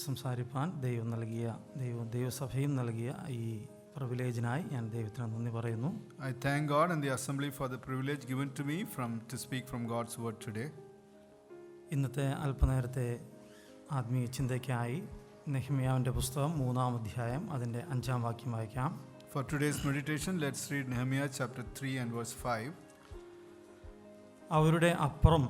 സംസാരിപ്പാൻ ദൈവസഭയും നൽകിയ ഈ പ്രിവിലേജിനായി ഞാൻ ദൈവത്തിന് നന്ദി പറയുന്നു. I thank God and the assembly for the privilege given to me to speak from God's word today. ഇന്നത്തെ അല്പനേരത്തെ ആത്മീയ ചിന്തയ്ക്കായി നെഹമ്യാവിൻ്റെ പുസ്തകം 3-ാം അധ്യായം അതിൻ്റെ 5-ാം വാക്യം വായിക്കാം. For today's meditation, let's read Nehemiah chapter 3 and verse 5. അവരുടെ അപ്പുറം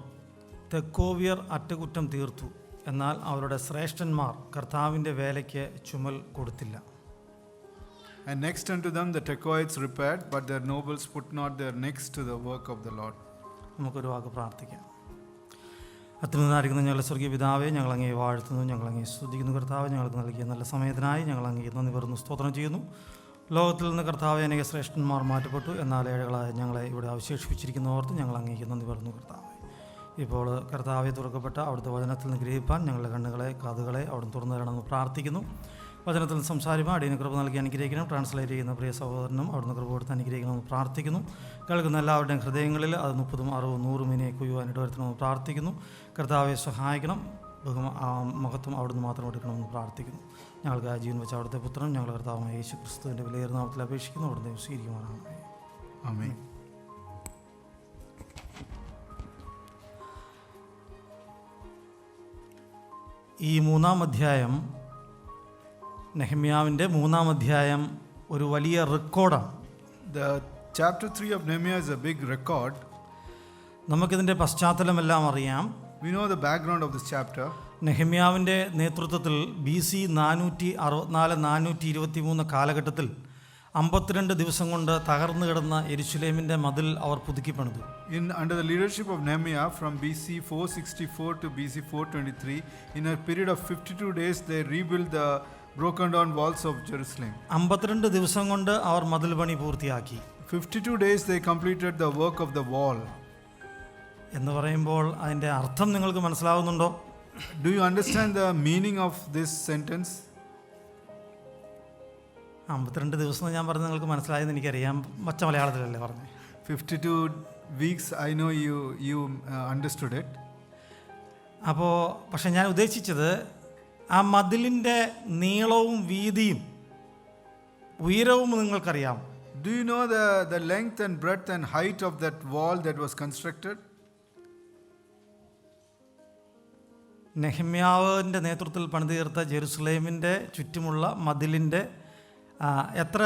തെക്കോവ്യർ അറ്റകുറ്റം തീർത്തു, എന്നാൽ അവരുടെ ശ്രേഷ്ഠന്മാർ കർത്താവിൻ്റെ വേലയ്ക്ക് ചുമൽ കൊടുത്തില്ല. And next unto them the Tekoites repaired, but their nobles put not their necks to the work of the Lord. നമുക്കൊരു വാക്ക് പ്രാർത്ഥിക്കാം. അത്യുന്നതനായിരിക്കുന്ന ഞങ്ങളുടെ സ്വർഗീയ പിതാവേ, ഞങ്ങൾ അങ്ങേ വാഴ്ത്തുന്നു, ഞങ്ങൾ അങ്ങേ സ്തുതിക്കുന്നു. കർത്താവ് ഞങ്ങൾക്ക് നൽകിയ നല്ല സമയത്തിനായി ഞങ്ങൾ അങ്ങേ നന്ദി പറയുന്നു, സ്തോത്രം ചെയ്യുന്നു. ലോകത്തിൽ നിന്ന് കർത്താവ് അനേക ശ്രേഷ്ഠന്മാർ മാറ്റപ്പെട്ടു, എന്നാൽ ഏഴകളായ ഞങ്ങളെ ഇവിടെ അവശേഷിപ്പിച്ചിരിക്കുന്നവർക്ക് ഞങ്ങൾ അങ്ങേക്ക് നന്ദി പറയുന്നു. കർത്താവ് ഇപ്പോൾ കർത്താവെ തുറക്കപ്പെട്ട അവിടുത്തെ വചനത്തിൽ നിന്ന് ഗ്രഹിപ്പാൻ ഞങ്ങളുടെ കണ്ണുകളെ കാതുകളെ അവിടുന്ന് തുറന്നു തരണമെന്ന് പ്രാർത്ഥിക്കുന്നു. വചനത്തിൽ നിന്ന് സംസാരിപ്പാൻ അടിയന് കൃപ നൽകി അനുഗ്രഹിക്കണം. ട്രാൻസ്ലേറ്റ് ചെയ്യുന്ന പ്രിയ സഹോദരനും അവിടുന്ന് കൃപ കൊടുത്ത് അനുഗ്രഹിക്കണമെന്ന് പ്രാർത്ഥിക്കുന്നു. കേൾക്കുന്ന എല്ലാവരുടെയും ഹൃദയങ്ങളിൽ അത് 30, 60, 100 മിനിയെ കൊയ്യുവാൻ ഇടവരുത്തണമെന്ന് പ്രാർത്ഥിക്കുന്നു. കർത്താവെ സഹായിക്കണം. മഹത്വം അവിടുന്ന് മാത്രം എടുക്കണമെന്ന് പ്രാർത്ഥിക്കുന്നു. ഞങ്ങൾക്ക് ആ ജീവൻ വെച്ച അവിടുത്തെ പുത്രനും ഞങ്ങളുടെ കർത്താവായ യേശു ക്രിസ്തുവിൻ്റെ വിലയേറുന്ന നാമത്തിൽ അപേക്ഷിക്കുന്നു. അവിടുന്ന് സ്വീകരിക്കുവാനാണ്. ആമേൻ. ഈ 3-ാം അധ്യായം, നെഹമ്യാവിൻ്റെ 3-ാം അധ്യായം ഒരു വലിയ റെക്കോർഡാണ്. The chapter 3 of Nehemiah is a big record. നമുക്കിതിൻ്റെ പശ്ചാത്തലമെല്ലാം അറിയാം. We know the background of this chapter. നെഹമ്യാവിൻ്റെ നേതൃത്വത്തിൽ BC 424-423 കാലഘട്ടത്തിൽ 52 ദിവസം കൊണ്ട് തകർന്നു കിടന്ന യെരുശലേമിൻ്റെ മതിൽ അവർ പുതുക്കി പണിതു. Under the leadership of Nehemiah from BC 464 to BC 423, in a period of 52 days they rebuilt the broken down walls of Jerusalem. 52 ദിവസം കൊണ്ട് അവർ മതിൽ പണി പൂർത്തിയാക്കി. 52 days they completed the work of the wall. എന്ന് പറയുമ്പോൾ അതിൻ്റെ അർത്ഥം നിങ്ങൾക്ക് മനസ്സിലാവുന്നുണ്ടോ? Do you understand the meaning of this sentence? 52 ദിവസം ഞാൻ പറഞ്ഞത് നിങ്ങൾക്ക് മനസ്സിലായെന്ന് എനിക്കറിയാം. പച്ച മലയാളത്തിലല്ലേ പറഞ്ഞത്. 52 weeks, I know you understood it. അപ്പോൾ പക്ഷെ ഞാൻ ഉദ്ദേശിച്ചത് ആ മതിലിൻ്റെ നീളവും വീതിയും ഉയരവും നിങ്ങൾക്കറിയാം. Do you know the length and breadth and height of that wall that was constructed? നെഹമ്യാവിൻ്റെ നേതൃത്വത്തിൽ പണിതീർത്ത ജെറുസലേമിൻ്റെ ചുറ്റുമുള്ള മതിലിൻ്റെ എത്ര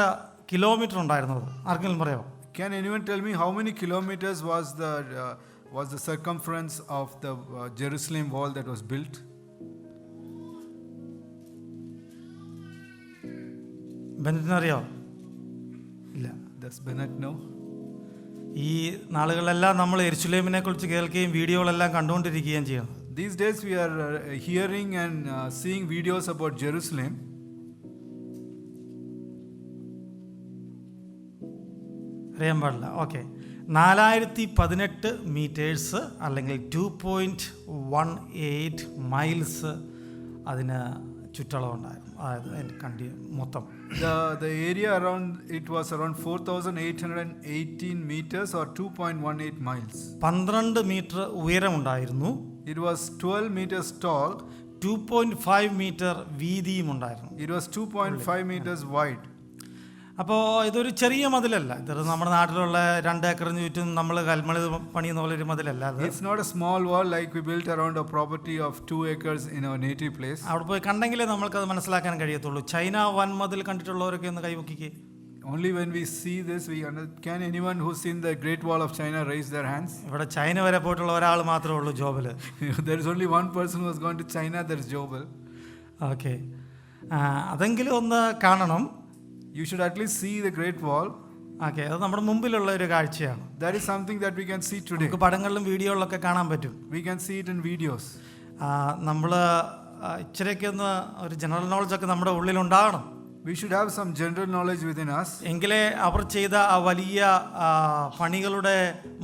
കിലോമീറ്റർ ഉണ്ടായിരുന്നത് ആർക്കെങ്കിലും പറയാമോ? Can anyone tell me how many kilometers was the circumference of the Jerusalem wall that was built? ബെന്നറ്റിന് അറിയാമോ? ഇല്ല. Does Bennett know? ഈ നാളുകളിലെല്ലാം നമ്മൾ യെരുശലേമിനെ കുറിച്ച് കേൾക്കുകയും വീഡിയോകളെല്ലാം കണ്ടുകൊണ്ടിരിക്കുകയും ചെയ്യണം. These days we are hearing and seeing videos about Jerusalem. അറിയാൻ പാടില്ല. ഓക്കെ, 4018 മീറ്റേഴ്സ് അല്ലെങ്കിൽ 2.18 മൈൽസ് അതിന് ചുറ്റളവുണ്ടായിരുന്നു. അതായത് മൊത്തം the area around it was around 4818 meters or 2.18 miles. 12 metre ഉയരമുണ്ടായിരുന്നു. It was 12 meters tall. 2.5 metre വീതിയും ഉണ്ടായിരുന്നു. It was 2.5 meters wide. അപ്പോൾ ഇതൊരു ചെറിയ മതിലല്ല. ഇത് നമ്മുടെ നാട്ടിലുള്ള 2 ഏക്കറിന് ചുറ്റും നമ്മൾ കൽമണി പണിയുന്ന പോലെ ഒരു മതിലല്ല. It's not a small wall like we built around a property of 2 acres in our native place. അവിടെ പോയി കണ്ടെങ്കിലേ നമ്മൾക്കത് മനസ്സിലാക്കാൻ കഴിയത്തുള്ളൂ. ചൈന വൻമതിൽ കണ്ടിട്ടുള്ളവരൊക്കെ ഒന്ന് കൈവക്കിക്കേ. Only when we see this can anyone who's seen the Great Wall of China raise their hands? ഇവിടെ China വരെ പോയിട്ടുള്ള ഒരാൾ മാത്രമേ ഉള്ളൂ, ജോബിൽ. There is only one person who has gone to China, that is Jobel. Okay, അതെങ്കിലും ഒന്ന് കാണണം. You should at least see the Great Wall. Okay, അത് നമ്മുടെ മുമ്പിലുള്ള ഒരു കാഴ്ചയാണ്. That is something that we can see today. നമുക്ക് പടങ്ങളിലും വീഡിയോകളിലൊക്കെ കാണാൻ പറ്റും. We can see it in videos. നമ്മൾ ഇച്ചിരിയൊക്കെ ഒന്ന് ഒരു ജനറൽ നോളജൊക്കെ നമ്മുടെ ഉള്ളിലുണ്ടാകണം. We should have some general knowledge within us. എങ്കിലേ അവർ ചെയ്ത ആ വലിയ പണികളുടെ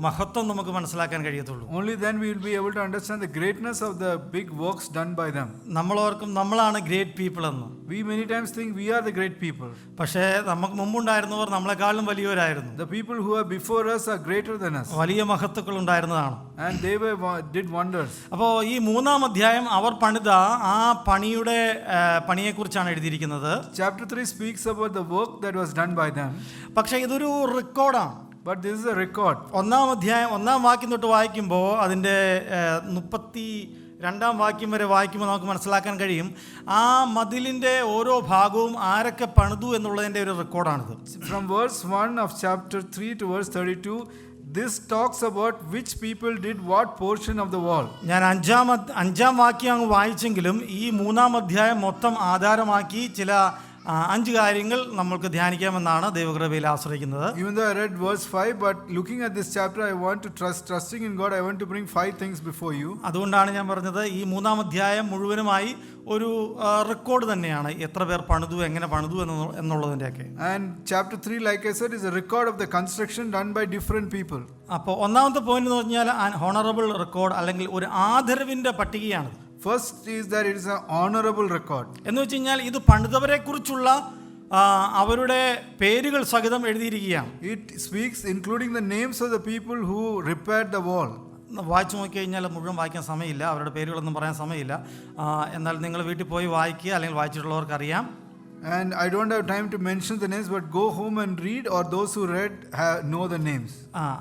മഹത്വം നമുക്ക് മനസ്സിലാക്കാൻ കഴിയത്തുള്ളൂ. Only then we will be able to understand the greatness of the big works done by them. നമ്മളോർക്കും നമ്മളാണ് ഗ്രേറ്റ് പീപ്പിൾ എന്ന്. We many times think we are the great people. പക്ഷേ നമുക്ക് മുമ്പുണ്ടായിരുന്നവർ നമ്മളെക്കാളും വലിയവരായിരുന്നു. The people who are before us are greater than us. വലിയ മഹത്വങ്ങൾ ഉണ്ടായിരുന്നതാണ്. And they did wonders. അപ്പോൾ ഈ 3-ാം അധ്യായം അവർ പണിത ആ പണിയെക്കുറിച്ചാണ് എഴുതിയിരിക്കുന്നത്. Chapter 3 speaks about the work that was done by them. പക്ഷേ ഇതൊരു റെക്കോർഡാണ്. But this is a record. 1-ാം അധ്യായം 1-ാം വാക്യം തൊട്ട് വായിക്കുമ്പോൾ അതിൻ്റെ 32-ാം വാക്യം വരെ വായിക്കുമ്പോൾ നമുക്ക് മനസ്സിലാക്കാൻ കഴിയും ആ മതിലിൻ്റെ ഓരോ ഭാഗവും ആരൊക്കെ പണിതു എന്നുള്ളതിൻ്റെ ഒരു റെക്കോർഡാണിത്. From verse 1 of chapter 3 to verse 32, this talks about which people did what portion of the wall. ഞാൻ അഞ്ചാം വാക്യം അങ്ങ് വായിച്ചെങ്കിലും ഈ 3-ാം അധ്യായം മൊത്തം ആധാരമാക്കി ചില 5 കാര്യങ്ങൾ നമ്മൾക്ക് ധ്യാനിക്കാമെന്നാണ് ദൈവകൃപയിൽ ആശ്രയിക്കുന്നത്. Even though I read verse 5, but looking at this chapter, I want to trusting in God, I want to bring 5 things before you. അതുകൊണ്ടാണ് ഞാൻ പറഞ്ഞത് ഈ 3-ാം അധ്യായം മുഴുവനുമായി ഒരു റെക്കോർഡ് തന്നെയാണ്, എത്ര പേർ പണിതു, എങ്ങനെ പണിതു എന്നുള്ളതിൻ്റെയൊക്കെ. And chapter 3, like I said, is a record of the construction done by different people. അപ്പോൾ ഒന്നാമത്തെ പോയിന്റ് എന്ന് പറഞ്ഞാൽ ഹോണറബിൾ റെക്കോർഡ് അല്ലെങ്കിൽ ഒരു ആദരവിൻ്റെ പട്ടികയാണ്. First is that it is an honorable record. എന്ന് വെച്ച് കഴിഞ്ഞാൽ ഇത് പണിതവരെ കുറിച്ചുള്ള അവരുടെ പേരുകൾ സഹിതം എഴുതിയിരിക്കുകയാണ്. It speaks including the names of the people who repaired the wall. വായിച്ചു നോക്കിക്കഴിഞ്ഞാൽ മുഴുവൻ വായിക്കാൻ സമയമില്ല, അവരുടെ പേരുകളൊന്നും പറയാൻ സമയമില്ല. എന്നാൽ നിങ്ങൾ വീട്ടിൽ പോയി വായിക്കുക, അല്ലെങ്കിൽ വായിച്ചിട്ടുള്ളവർക്ക് അറിയാം. And I don't have time to mention the names, but go home and read, or those who read know the names.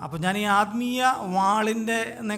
അപ്പോൾ ഞാൻ ഈ ആത്മീയ വാളിൻ്റെ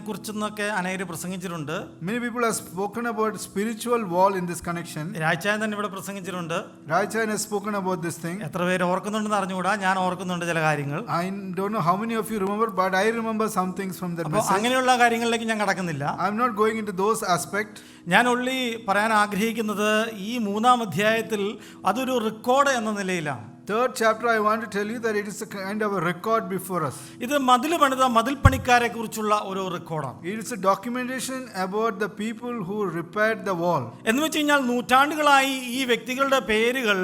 കുറിച്ചൊക്കെ അനേകം പ്രസംഗിച്ചിട്ടുണ്ട്. Many people have spoken about spiritual wall in this connection. രാജാൻ തന്നെ ഇവിടെ പ്രസംഗിച്ചിട്ടുണ്ട്. Rajan has spoken about this thing. എത്ര പേര് ഓർക്കുന്നുണ്ടെന്ന് അറിഞ്ഞുകൂടാ, ഞാൻ ഓർക്കുന്നുണ്ട് ചില കാര്യങ്ങൾ. I don't know how many of you remember, but I remember some things from that message. അങ്ങനെയുള്ള കാര്യങ്ങളിലേക്ക് ഞാൻ കടക്കുന്നില്ല. I'm not going into those aspects. ഞാൻ ഉള്ളി പറയാൻ ആഗ്രഹിക്കുന്നത് ഈ 3-ാം അധ്യായത്തിൽ അതൊരു റെക്കോർഡ് എന്ന നിലയിലാണ്. Third chapter, I want to tell you that it is a kind of a record before us. ഇത് മതിൽ പണിത മതിൽ പണിക്കാരെ കുറിച്ചുള്ള ഒരു റെക്കോർഡാണ്. It is a documentation about the people who repaired the wall. എന്ന് വെച്ച് കഴിഞ്ഞാൽ നൂറ്റാണ്ടുകളായി ഈ വ്യക്തികളുടെ പേരുകൾ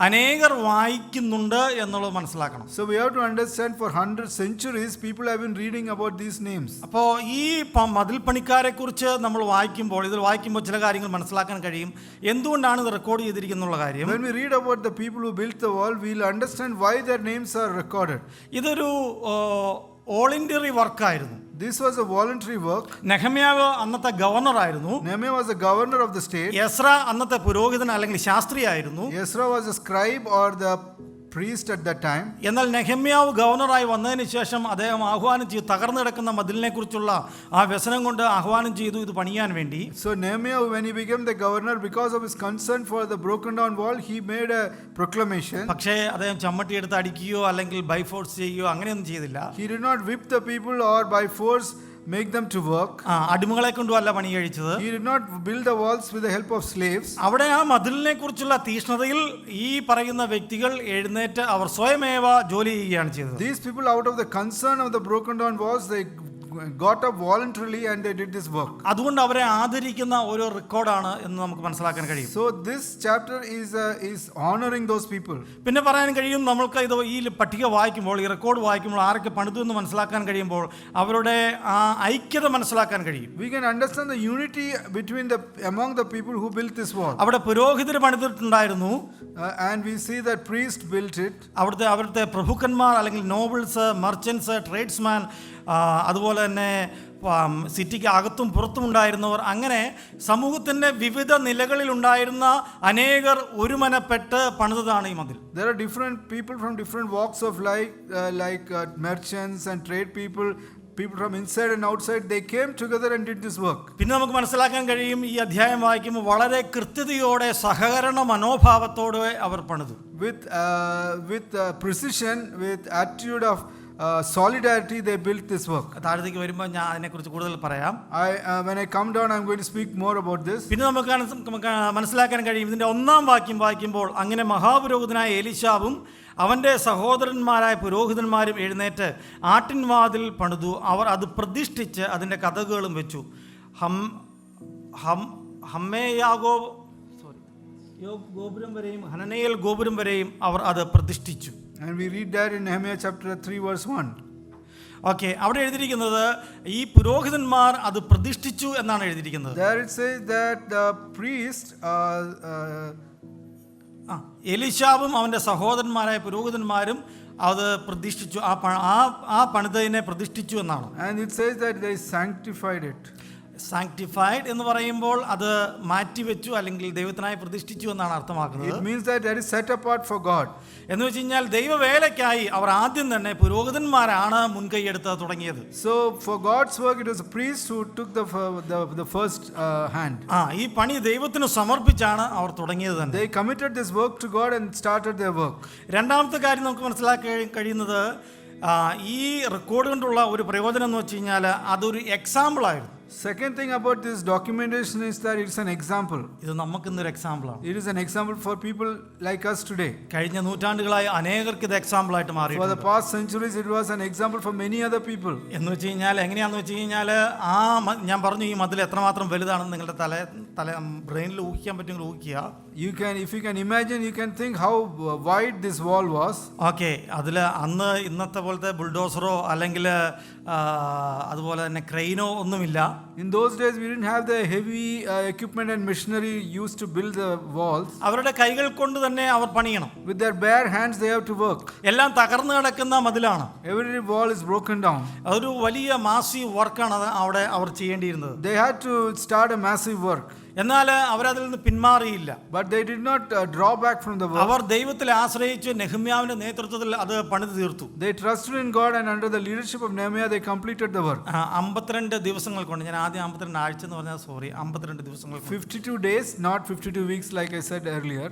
അനേകർ വായിക്കുന്നുണ്ട് എന്നുള്ളത് മനസ്സിലാക്കണം. So we have to understand, for 100 centuries people have been reading about these names. അപ്പോൾ ഈ മതിൽ പണിക്കാരെ കുറിച്ച് നമ്മൾ വായിക്കുമ്പോൾ ചില കാര്യങ്ങൾ മനസ്സിലാക്കാൻ കഴിയും. എന്തുകൊണ്ടാണ് ഇത് റെക്കോർഡ് ചെയ്തിരിക്കുന്നുള്ള കാര്യം. When we read about the people who built the wall, we'll understand why their names are recorded. ഇതൊരു voluntary വർക്കായിരുന്നു. This was a voluntary work. നെഹമ്യാവ് അന്നത്തെ ഗവർണർ ആയിരുന്നു. Nehemiah was the governor of the state. Ezra അന്നത്തെ പുരോഹിതൻ അല്ലെങ്കിൽ ശാസ്ത്രിയായിരുന്നു. Ezra was a scribe or the priest at that time. എന്നാൽ നെഹമ്യാവ് ഗവർണറായി വന്നതിന് ശേഷം അദ്ദേഹം ആഹ്വാനം ചെയ്തു, തകർന്നു കിടക്കുന്ന മതിലിനെ കുറിച്ചുള്ള ആ വ്യസനം കൊണ്ട് ആഹ്വാനം ചെയ്തു ഇത് പണിയാൻ വേണ്ടി. So Nehemiah, when he became the governor, because of his concern for the broken down wall, he made a proclamation. പക്ഷേ അദ്ദേഹം ചമ്മട്ടി എടുത്ത് അടിക്കുകയോ അല്ലെങ്കിൽ ബൈ ഫോഴ്സ് ചെയ്യുകയോ അങ്ങനെയൊന്നും ചെയ്തില്ല. He did not whip the people or by force make them to work. അടിമകളെ കൊണ്ടുമല്ല പണി കഴിച്ചത്. He did not build the walls with the help of slaves. അവിടെ ആ മതിലിനെ കുറിച്ചുള്ള തീഷ്ണതയിൽ ഈ പറയുന്ന വ്യക്തികൾ എഴുന്നേറ്റ് അവർ സ്വയമേവ ജോലി ചെയ്യുകയാണ് ചെയ്തത്. These people, out of the concern of the broken down walls, they got up voluntarily and they did this work. അതുകൊണ്ട് അവരെ ആദരിക്കുന്ന ഒരു റെക്കോർഡാണ് എന്ന് നമുക്ക് മനസ്സിലാക്കാൻ കഴിയും. So this chapter is honoring those people. പിന്നെ പറയാൻ കഴിയും, നമ്മൾക്ക് ഇത് ഈ പട്ടിക വായിക്കുമ്പോൾ, ഈ റെക്കോർഡ് വായിക്കുമ്പോൾ ആരൊക്കെ പണിതു എന്ന് മനസ്സിലാക്കാൻ കഴിയുമ്പോൾ അവരുടെ ആ ഐക്യത മനസ്സിലാക്കാൻ കഴിയും. We can understand the unity among the people who built this wall. അവിടെ പുരോഹിതർ പണിതിട്ടുണ്ടായിരുന്നു. And we see that priest built it. അവിടുത്തെ പ്രഭുക്കന്മാർ അല്ലെങ്കിൽ നോബിൾസ്, മർച്ചൻസ്, ട്രേഡ്സ്മാൻ, അതുപോലെ തന്നെ സിറ്റിക്ക് അകത്തും പുറത്തും ഉണ്ടായിരുന്നവർ, അങ്ങനെ സമൂഹത്തിൻ്റെ വിവിധ നിലകളിലുണ്ടായിരുന്ന അനേകർ ഒരുമനപ്പെട്ട് പണിതാണ് ഈ മതിൽ. There are different people from different walks of life, like merchants and trade people from inside and outside. They came together and did this work. പിന്നെ നമുക്ക് മനസ്സിലാക്കാൻ കഴിയും, ഈ അധ്യായം വായിക്കുമ്പോൾ വളരെ കൃത്യതയോടെ സഹകരണ മനോഭാവത്തോടെ അവർ പണിതു. With precision, with attitude of solidarity, they built this work. താഴത്തേക്ക് വരുമ്പോൾ ഞാൻ അതിനെക്കുറിച്ച് കൂടുതൽ പറയാം. When I come down, I'm going to speak more about this. പിന്നെ നമുക്ക് മനസ്സിലാക്കാൻ കഴിയും, ഇതിൻ്റെ 1-ാം വാക്യം വായിക്കുമ്പോൾ, അങ്ങനെ മഹാപുരോഹിതനായ എലീശാവും അവൻ്റെ സഹോദരന്മാരായ പുരോഹിതന്മാരും എഴുന്നേറ്റ് ആട്ടിൻവാതിൽ പണിതു. അവർ അത് പ്രതിഷ്ഠിച്ച് അതിൻ്റെ കതകുകളും വെച്ചു. ഗോപുരം വരെയും ഹനനയേൽ ഗോപുരം വരെയും അവർ അത് പ്രതിഷ്ഠിച്ചു. And we read that in Nehemiah chapter 3 verse 1. Okay, അവിടെ എഴുതിയിരിക്കുന്നത് ഈ പുരോഹിതന്മാർ അത് പ്രതിഷ്ഠിച്ചു എന്നാണ് എഴുതിയിരിക്കുന്നത്. There it says that the priest എലീശാവും അവൻ്റെ സഹോദരന്മാരായ പുരോഹിതന്മാരും അത് പ്രതിഷ്ഠിച്ചു, ആ പണിതതിനെ പ്രതിഷ്ഠിച്ചു എന്നാണ്. and it says that they sanctified it. Sanctified എന്ന് പറയുമ്പോൾ അത് മാറ്റിവെച്ചു അല്ലെങ്കിൽ ദൈവത്തിനായി പ്രതിഷ്ഠിച്ചു എന്നാണ് അർത്ഥമാക്കുന്നത്. It means that it is set apart for God. എന്ന് വെച്ച് കഴിഞ്ഞാൽ ദൈവവേലയ്ക്കായി അവർ ആദ്യം തന്നെ പുരോഹിതന്മാരാണ് മുൻകൈ എടുത്ത് തുടങ്ങിയത്. So for God's work it was a priest who took the first hand. ഈ പണി ദൈവത്തിന് സമർപ്പിച്ചാണ് അവർ തുടങ്ങിയത് തന്നെ. They committed this work to God and started their work. രണ്ടാമത്തെ കാര്യം നമുക്ക് മനസ്സിലാക്കാൻ കഴിയുന്നത് ഈ റെക്കോർഡ് കൊണ്ടുള്ള ഒരു പ്രയോജനം എന്ന് വെച്ച് കഴിഞ്ഞാൽ അതൊരു എക്സാമ്പിൾ ആയിരുന്നു. Second thing about this documentation is that it's an example. ഇത് നമുക്കിന്നൊരു എക്സാമ്പിളാണ്. It is an example for people like us today. കഴിഞ്ഞ നൂറ്റാണ്ടുകളായി അനേകർക്ക് ഇത് എക്സാമ്പിൾ ആയിട്ട് മാറി. For the past centuries it was an example for many other people. എന്ന് വെച്ച് കഴിഞ്ഞാൽ എങ്ങനെയാണെന്ന് വെച്ച് കഴിഞ്ഞാൽ ഞാൻ പറഞ്ഞു ഈ മതിൽ എത്രമാത്രം വലുതാണെന്ന് നിങ്ങളുടെ തല ബ്രെയിനിൽ ഊഹിക്കാൻ പറ്റുമെങ്കിൽ ഊഹിക്കുക. If you can imagine, you can think how wide this wall was. Okay, അതിൽ അന്ന് ഇന്നത്തെ പോലത്തെ ബുൾഡോസറോ അല്ലെങ്കിൽ അതുപോലെ തന്നെ ക്രെയിനോ ഒന്നുമില്ല. In those days we didn't have the heavy equipment and machinery used to build the walls. അവരുടെ കൈകൾ കൊണ്ട് തന്നെ അവർ പണിയണം. With their bare hands they have to work. എല്ലാം തകർന്നു കിടക്കുന്ന മതിലാണ്. Every wall is broken down. അതൊരു വലിയ മാസീവ് വർക്കാണ് അവിടെ അവർ ചെയ്യേണ്ടിയിരുന്നത്. They had to start a massive work. എന്നാൽ അവരതിൽ നിന്ന് പിന്മാറിയില്ല. But they did not draw back from the work. അവർ ദൈവത്തിൽ ആശ്രയിച്ച് നെഹമ്യാവിന്റെ നേതൃത്വത്തിൽ അത് പണിത് തീർത്തു. They trusted in God and under the leadership of Nehemiah they completed the work. 52 ദിവസങ്ങൾ കൊണ്ട്, ഞാൻ ആദ്യം 52 ആഴ്ച എന്ന് പറഞ്ഞാൽ 52 ദിവസങ്ങൾ, 52 days, not 52 weeks like I said earlier.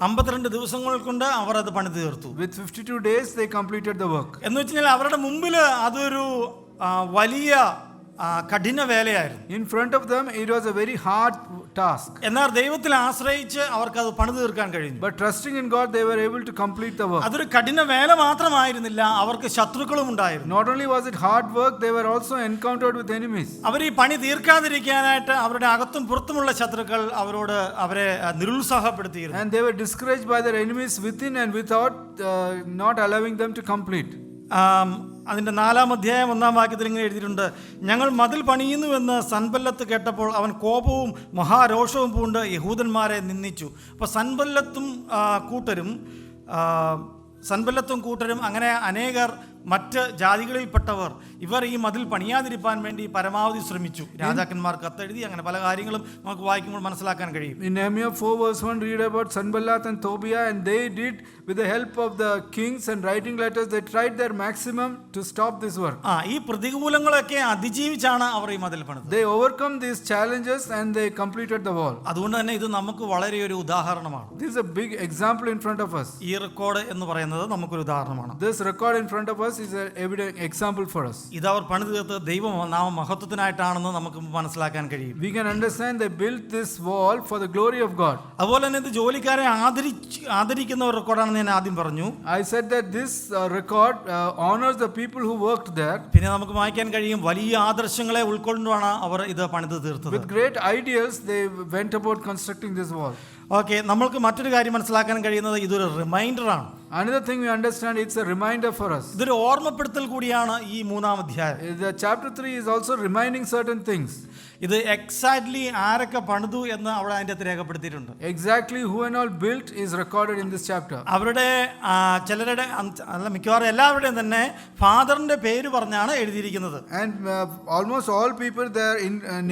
52 ദിവസങ്ങൾ കൊണ്ട് അവർ അത് പണിത് തീർത്തു. With 52 days they completed the work. എന്ന് വെച്ചാൽ അവരുടെ മുമ്പിൽ അതൊരു വലിയ കഠിന വേലയായിരുന്നു. In front of them it was a very hard task. എന്നാൽ ദൈവത്തിൽ ആശ്രയിച്ച് അവർക്ക് അത് പണിത് തീർക്കാൻ കഴിഞ്ഞു. But trusting in God they were able to complete the work. അതൊരു കഠിന വേല മാത്രമായിരുന്നില്ല, അവർക്ക് ശത്രുക്കളും ഉണ്ടായിരുന്നു. Not only was it hard work, they were also encountered with enemies. അവർ ഈ പണി തീർക്കാതിരിക്കാനായിട്ട് അവരുടെ അകത്തും പുറത്തുമുള്ള ശത്രുക്കൾ അവരെ നിരുത്സാഹപ്പെടുത്തിയിരുന്നു. And they were discouraged by their enemies within and without, not allowing them to complete. അതിൻ്റെ 4-ാം അധ്യായം 1-ാം വാക്യത്തിൽ ഇങ്ങനെ എഴുതിയിട്ടുണ്ട്, ഞങ്ങൾ മതിൽ പണിയുന്നുവെന്ന് സൻബല്ലത്ത് കേട്ടപ്പോൾ അവൻ കോപവും മഹാരോഷവും പൂണ്ട് യഹൂദന്മാരെ നിന്ദിച്ചു. അപ്പോൾ സൻബല്ലത്തും കൂട്ടരും അങ്ങനെ അനേകർ മറ്റ് ജാതികളിൽപ്പെട്ടവർ ഇവർ ഈ മതിൽ പണിയാതിരിക്കാൻ വേണ്ടി പരമാവധി ശ്രമിച്ചു. രാജാക്കന്മാർ കത്തെഴുതി, അങ്ങനെ പല കാര്യങ്ങളും നമുക്ക് വായിക്കുമ്പോൾ മനസ്സിലാക്കാൻ കഴിയും. In Nehemiah 4 verse 1 read about Sanballat and Tobiah, and they did with the help of the kings and writing letters they tried their maximum to stop this work. ഈ പ്രതികൂലങ്ങളൊക്കെ അതിജീവിച്ചാണ് അവർ ഈ മതിൽ പണിത്. They overcome these challenges and they completed the wall. അതുകൊണ്ട് തന്നെ ഇത് നമുക്ക് വളരെ ഒരു ഉദാഹരണമാണ്. This is a big example in front of us. ഈ റെക്കോർഡ് എന്ന് പറയുന്നത് നമുക്കൊരു ഉദാഹരണമാണ്. This record in front of us is an evident example for us. ഇത് അവർ പണിത് തീർത്ത് ദൈവനാമ മഹത്വത്തിനായിട്ടാണെന്ന് നമുക്ക് മനസ്സിലാക്കാൻ കഴിയും. We can understand they built this wall for the glory of God. അതുപോലെ തന്നെ ഇത് ജോലിക്കാരെ ആദരിക്കുന്ന ഒരു റെക്കോർഡാണെന്ന് ഞാൻ ആദ്യം പറഞ്ഞു. I said that this record honors the people who worked there. പിന്നെ നമുക്ക് വായിക്കാൻ കഴിയും വലിയ ആദർശങ്ങളെ ഉൾക്കൊണ്ടുമാണ് അവർ ഇത് പണിത് തീർത്തത്. With great ideals they went about constructing this wall. Okay, നമ്മൾക്ക് മറ്റൊരു കാര്യം മനസ്സിലാക്കാൻ കഴിയുന്നത് ഇതൊരു റിമൈൻഡറാണ്. Another thing we understand, it's a reminder for us. ഇതൊരു ഓർമ്മപ്പെടുത്തൽ കൂടിയാണ് ഈ 3-ാം അധ്യായം. The chapter 3 is also reminding certain things. ഇത് എക്സാക്ട്ലി ആരൊക്കെ പണിതു എന്ന് അവിടെ അതിൻ്റെ അകത്ത് രേഖപ്പെടുത്തിയിട്ടുണ്ട്. Exactly who and all built is recorded in this chapter. അവരുടെ ചിലരുടെ മിക്കവാറും എല്ലാവരുടെയും തന്നെ ഫാദറിന്റെ പേര് പറഞ്ഞാണ് എഴുതിയിരിക്കുന്നത്. And almost all people their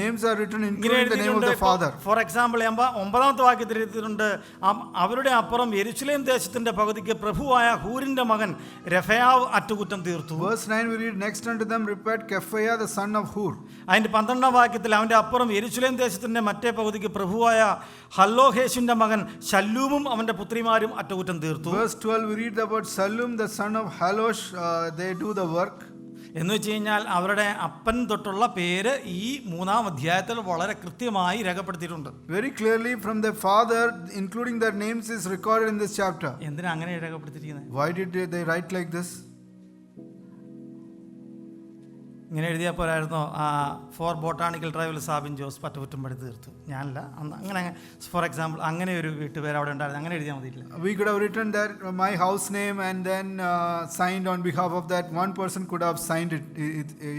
names are written including the name of the father. For example 9-ാമത്തെ വാക്യത്തിൽ എഴുതിയിട്ടുണ്ട്, അവരുടെ അപ്പുറം യെരുശലേം ദേശത്തിന്റെ പകുതിക്ക് പ്രഭുവായ ഹൂരിന്റെ മകൻ രഫയാവ് അറ്റുകുറ്റം തീർത്തു. Verse 9 we read, next unto them repaired Kephaiah the son of Hur. അതിന്റെ 12-ാം വാക്യത്തിൽ അവന്റെ അപ്പുറം യെരുശലേം ദേശത്തിന്റെ മറ്റേ പകുതിക്ക് പ്രഭുവായ ഹല്ലോഹേഷിന്റെ മകൻ ശല്ലൂമും അവന്റെ പുത്രിമാരും അറ്റകുറ്റം തീർത്തു. Verse 12 we read about Shallum the son of Halosh, they do the work. എന്ന് വെച്ച് കഴിഞ്ഞാൽ അവരുടെ അപ്പൻ തൊട്ടുള്ള പേര് ഈ 3-ാം അധ്യായത്തിൽ വളരെ കൃത്യമായി രേഖപ്പെടുത്തിയിട്ടുണ്ട്. Very clearly from their father including their names is recorded in this chapter. എന്തിനാ അങ്ങനെ രേഖപ്പെടുത്തിയിരിക്കുന്നത്? Why did they write like this? ഇങ്ങനെ എഴുതിയാൽ പോരായിരുന്നോ? ഫോർ ബോട്ടാണിക്കൽ ഡ്രൈവിൽ സാബിൻ ജോസ് പറ്റകുറ്റം പടുത്ത് തീർത്തു. ഞാനല്ല അന്ന് അങ്ങനെ, ഫോർ എക്സാമ്പിൾ, അങ്ങനെ ഒരു വീട്ടുപേര് അവിടെ ഉണ്ടായിരുന്നു. അങ്ങനെ എഴുതിയാൽ മതിയില്ല. We could have written that my house name and then signed on behalf of that one person could have signed it.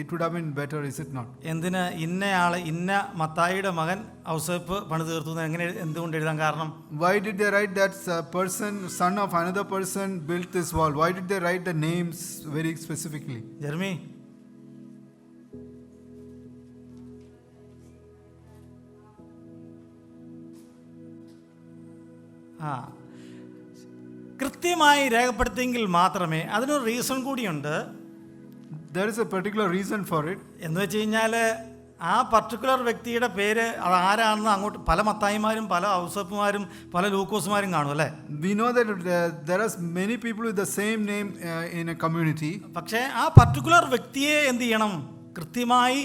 It would have been better, is it not? എന്തിന് ഇന്നയാള് ഇന്ന മത്തായിയുടെ മകൻ ഔസേപ്പ് പണി തീർത്തു എങ്ങനെ എന്തുകൊണ്ട് എഴുതാൻ കാരണം? Why did they write that person, son of another person built this wall? Why did they write the names very specifically? Jeremy, കൃത്യമായി രേഖപ്പെടുത്തിയെങ്കിൽ മാത്രമേ, അതിനൊരു റീസൺ കൂടിയുണ്ട്. There is a particular reason for it. എന്ന് വെച്ച് കഴിഞ്ഞാൽ ആ പർട്ടിക്കുലർ വ്യക്തിയുടെ പേര് അത് ആരാണെന്ന് അങ്ങോട്ട് പല മത്തായിമാരും പല ഔസേപ്പുമാരും പല ലൂക്കോസുമാരും കാണും അല്ലേ? We know that there are many people with the same name in a community. പക്ഷേ ആ പർട്ടിക്കുലർ വ്യക്തിയെ എന്ത് ചെയ്യണം? കൃത്യമായി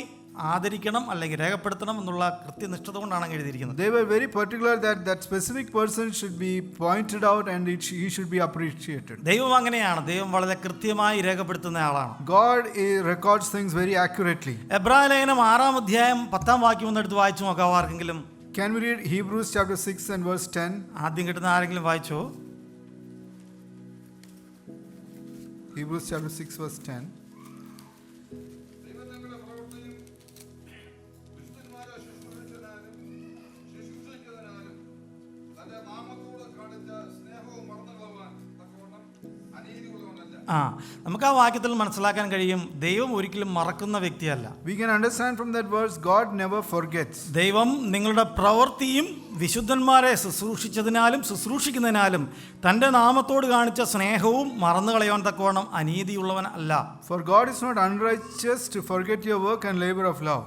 ആദരിക്കണം, അല്ലെങ്കിൽ രേഖപ്പെടുത്തണം എന്നുള്ള കൃത്യനിഷ്ഠത കൊണ്ടാണ് എഴുതിയിരിക്കുന്നത്. They were very particular that specific person should be pointed out and he should be appreciated. ദൈവം അങ്ങനെയാണ്. ദൈവം വളരെ കൃത്യമായി രേഖപ്പെടുത്തുന്ന ആളാണ്. God records things very accurately. എബ്രായ ലേഖനം 6-ാം അധ്യായം 10-ാം വാക്യം ഒന്ന് എടുത്ത് വായിച്ചു നോക്കാം ആർക്കെങ്കിലും. Can we read Hebrews chapter 6 and verse 10? ആദ്യം കിട്ടുന്ന ആരെങ്കിലും വായിച്ചോ? Hebrews chapter 6 verse 10. നമുക്ക് ആ വാക്യത്തിൽ മനസ്സിലാക്കാൻ കഴിയും, ദൈവം ഒരിക്കലും മറക്കുന്ന വ്യക്തിയല്ല. We can understand from that verse God never forgets. ദൈവം നിങ്ങളുടെ പ്രവൃത്തിയും വിശുദ്ധന്മാരെ ശുശ്രൂഷിച്ചതിനാലും ശുശ്രൂഷിക്കുന്നതിനാലും തൻ്റെ നാമത്തോട് കാണിച്ച സ്നേഹവും മറന്നു കളയാൻ തക്കവണ്ണം അനീതിയുള്ളവൻ അല്ല. For God is not unrighteous to forget your work and labor of love.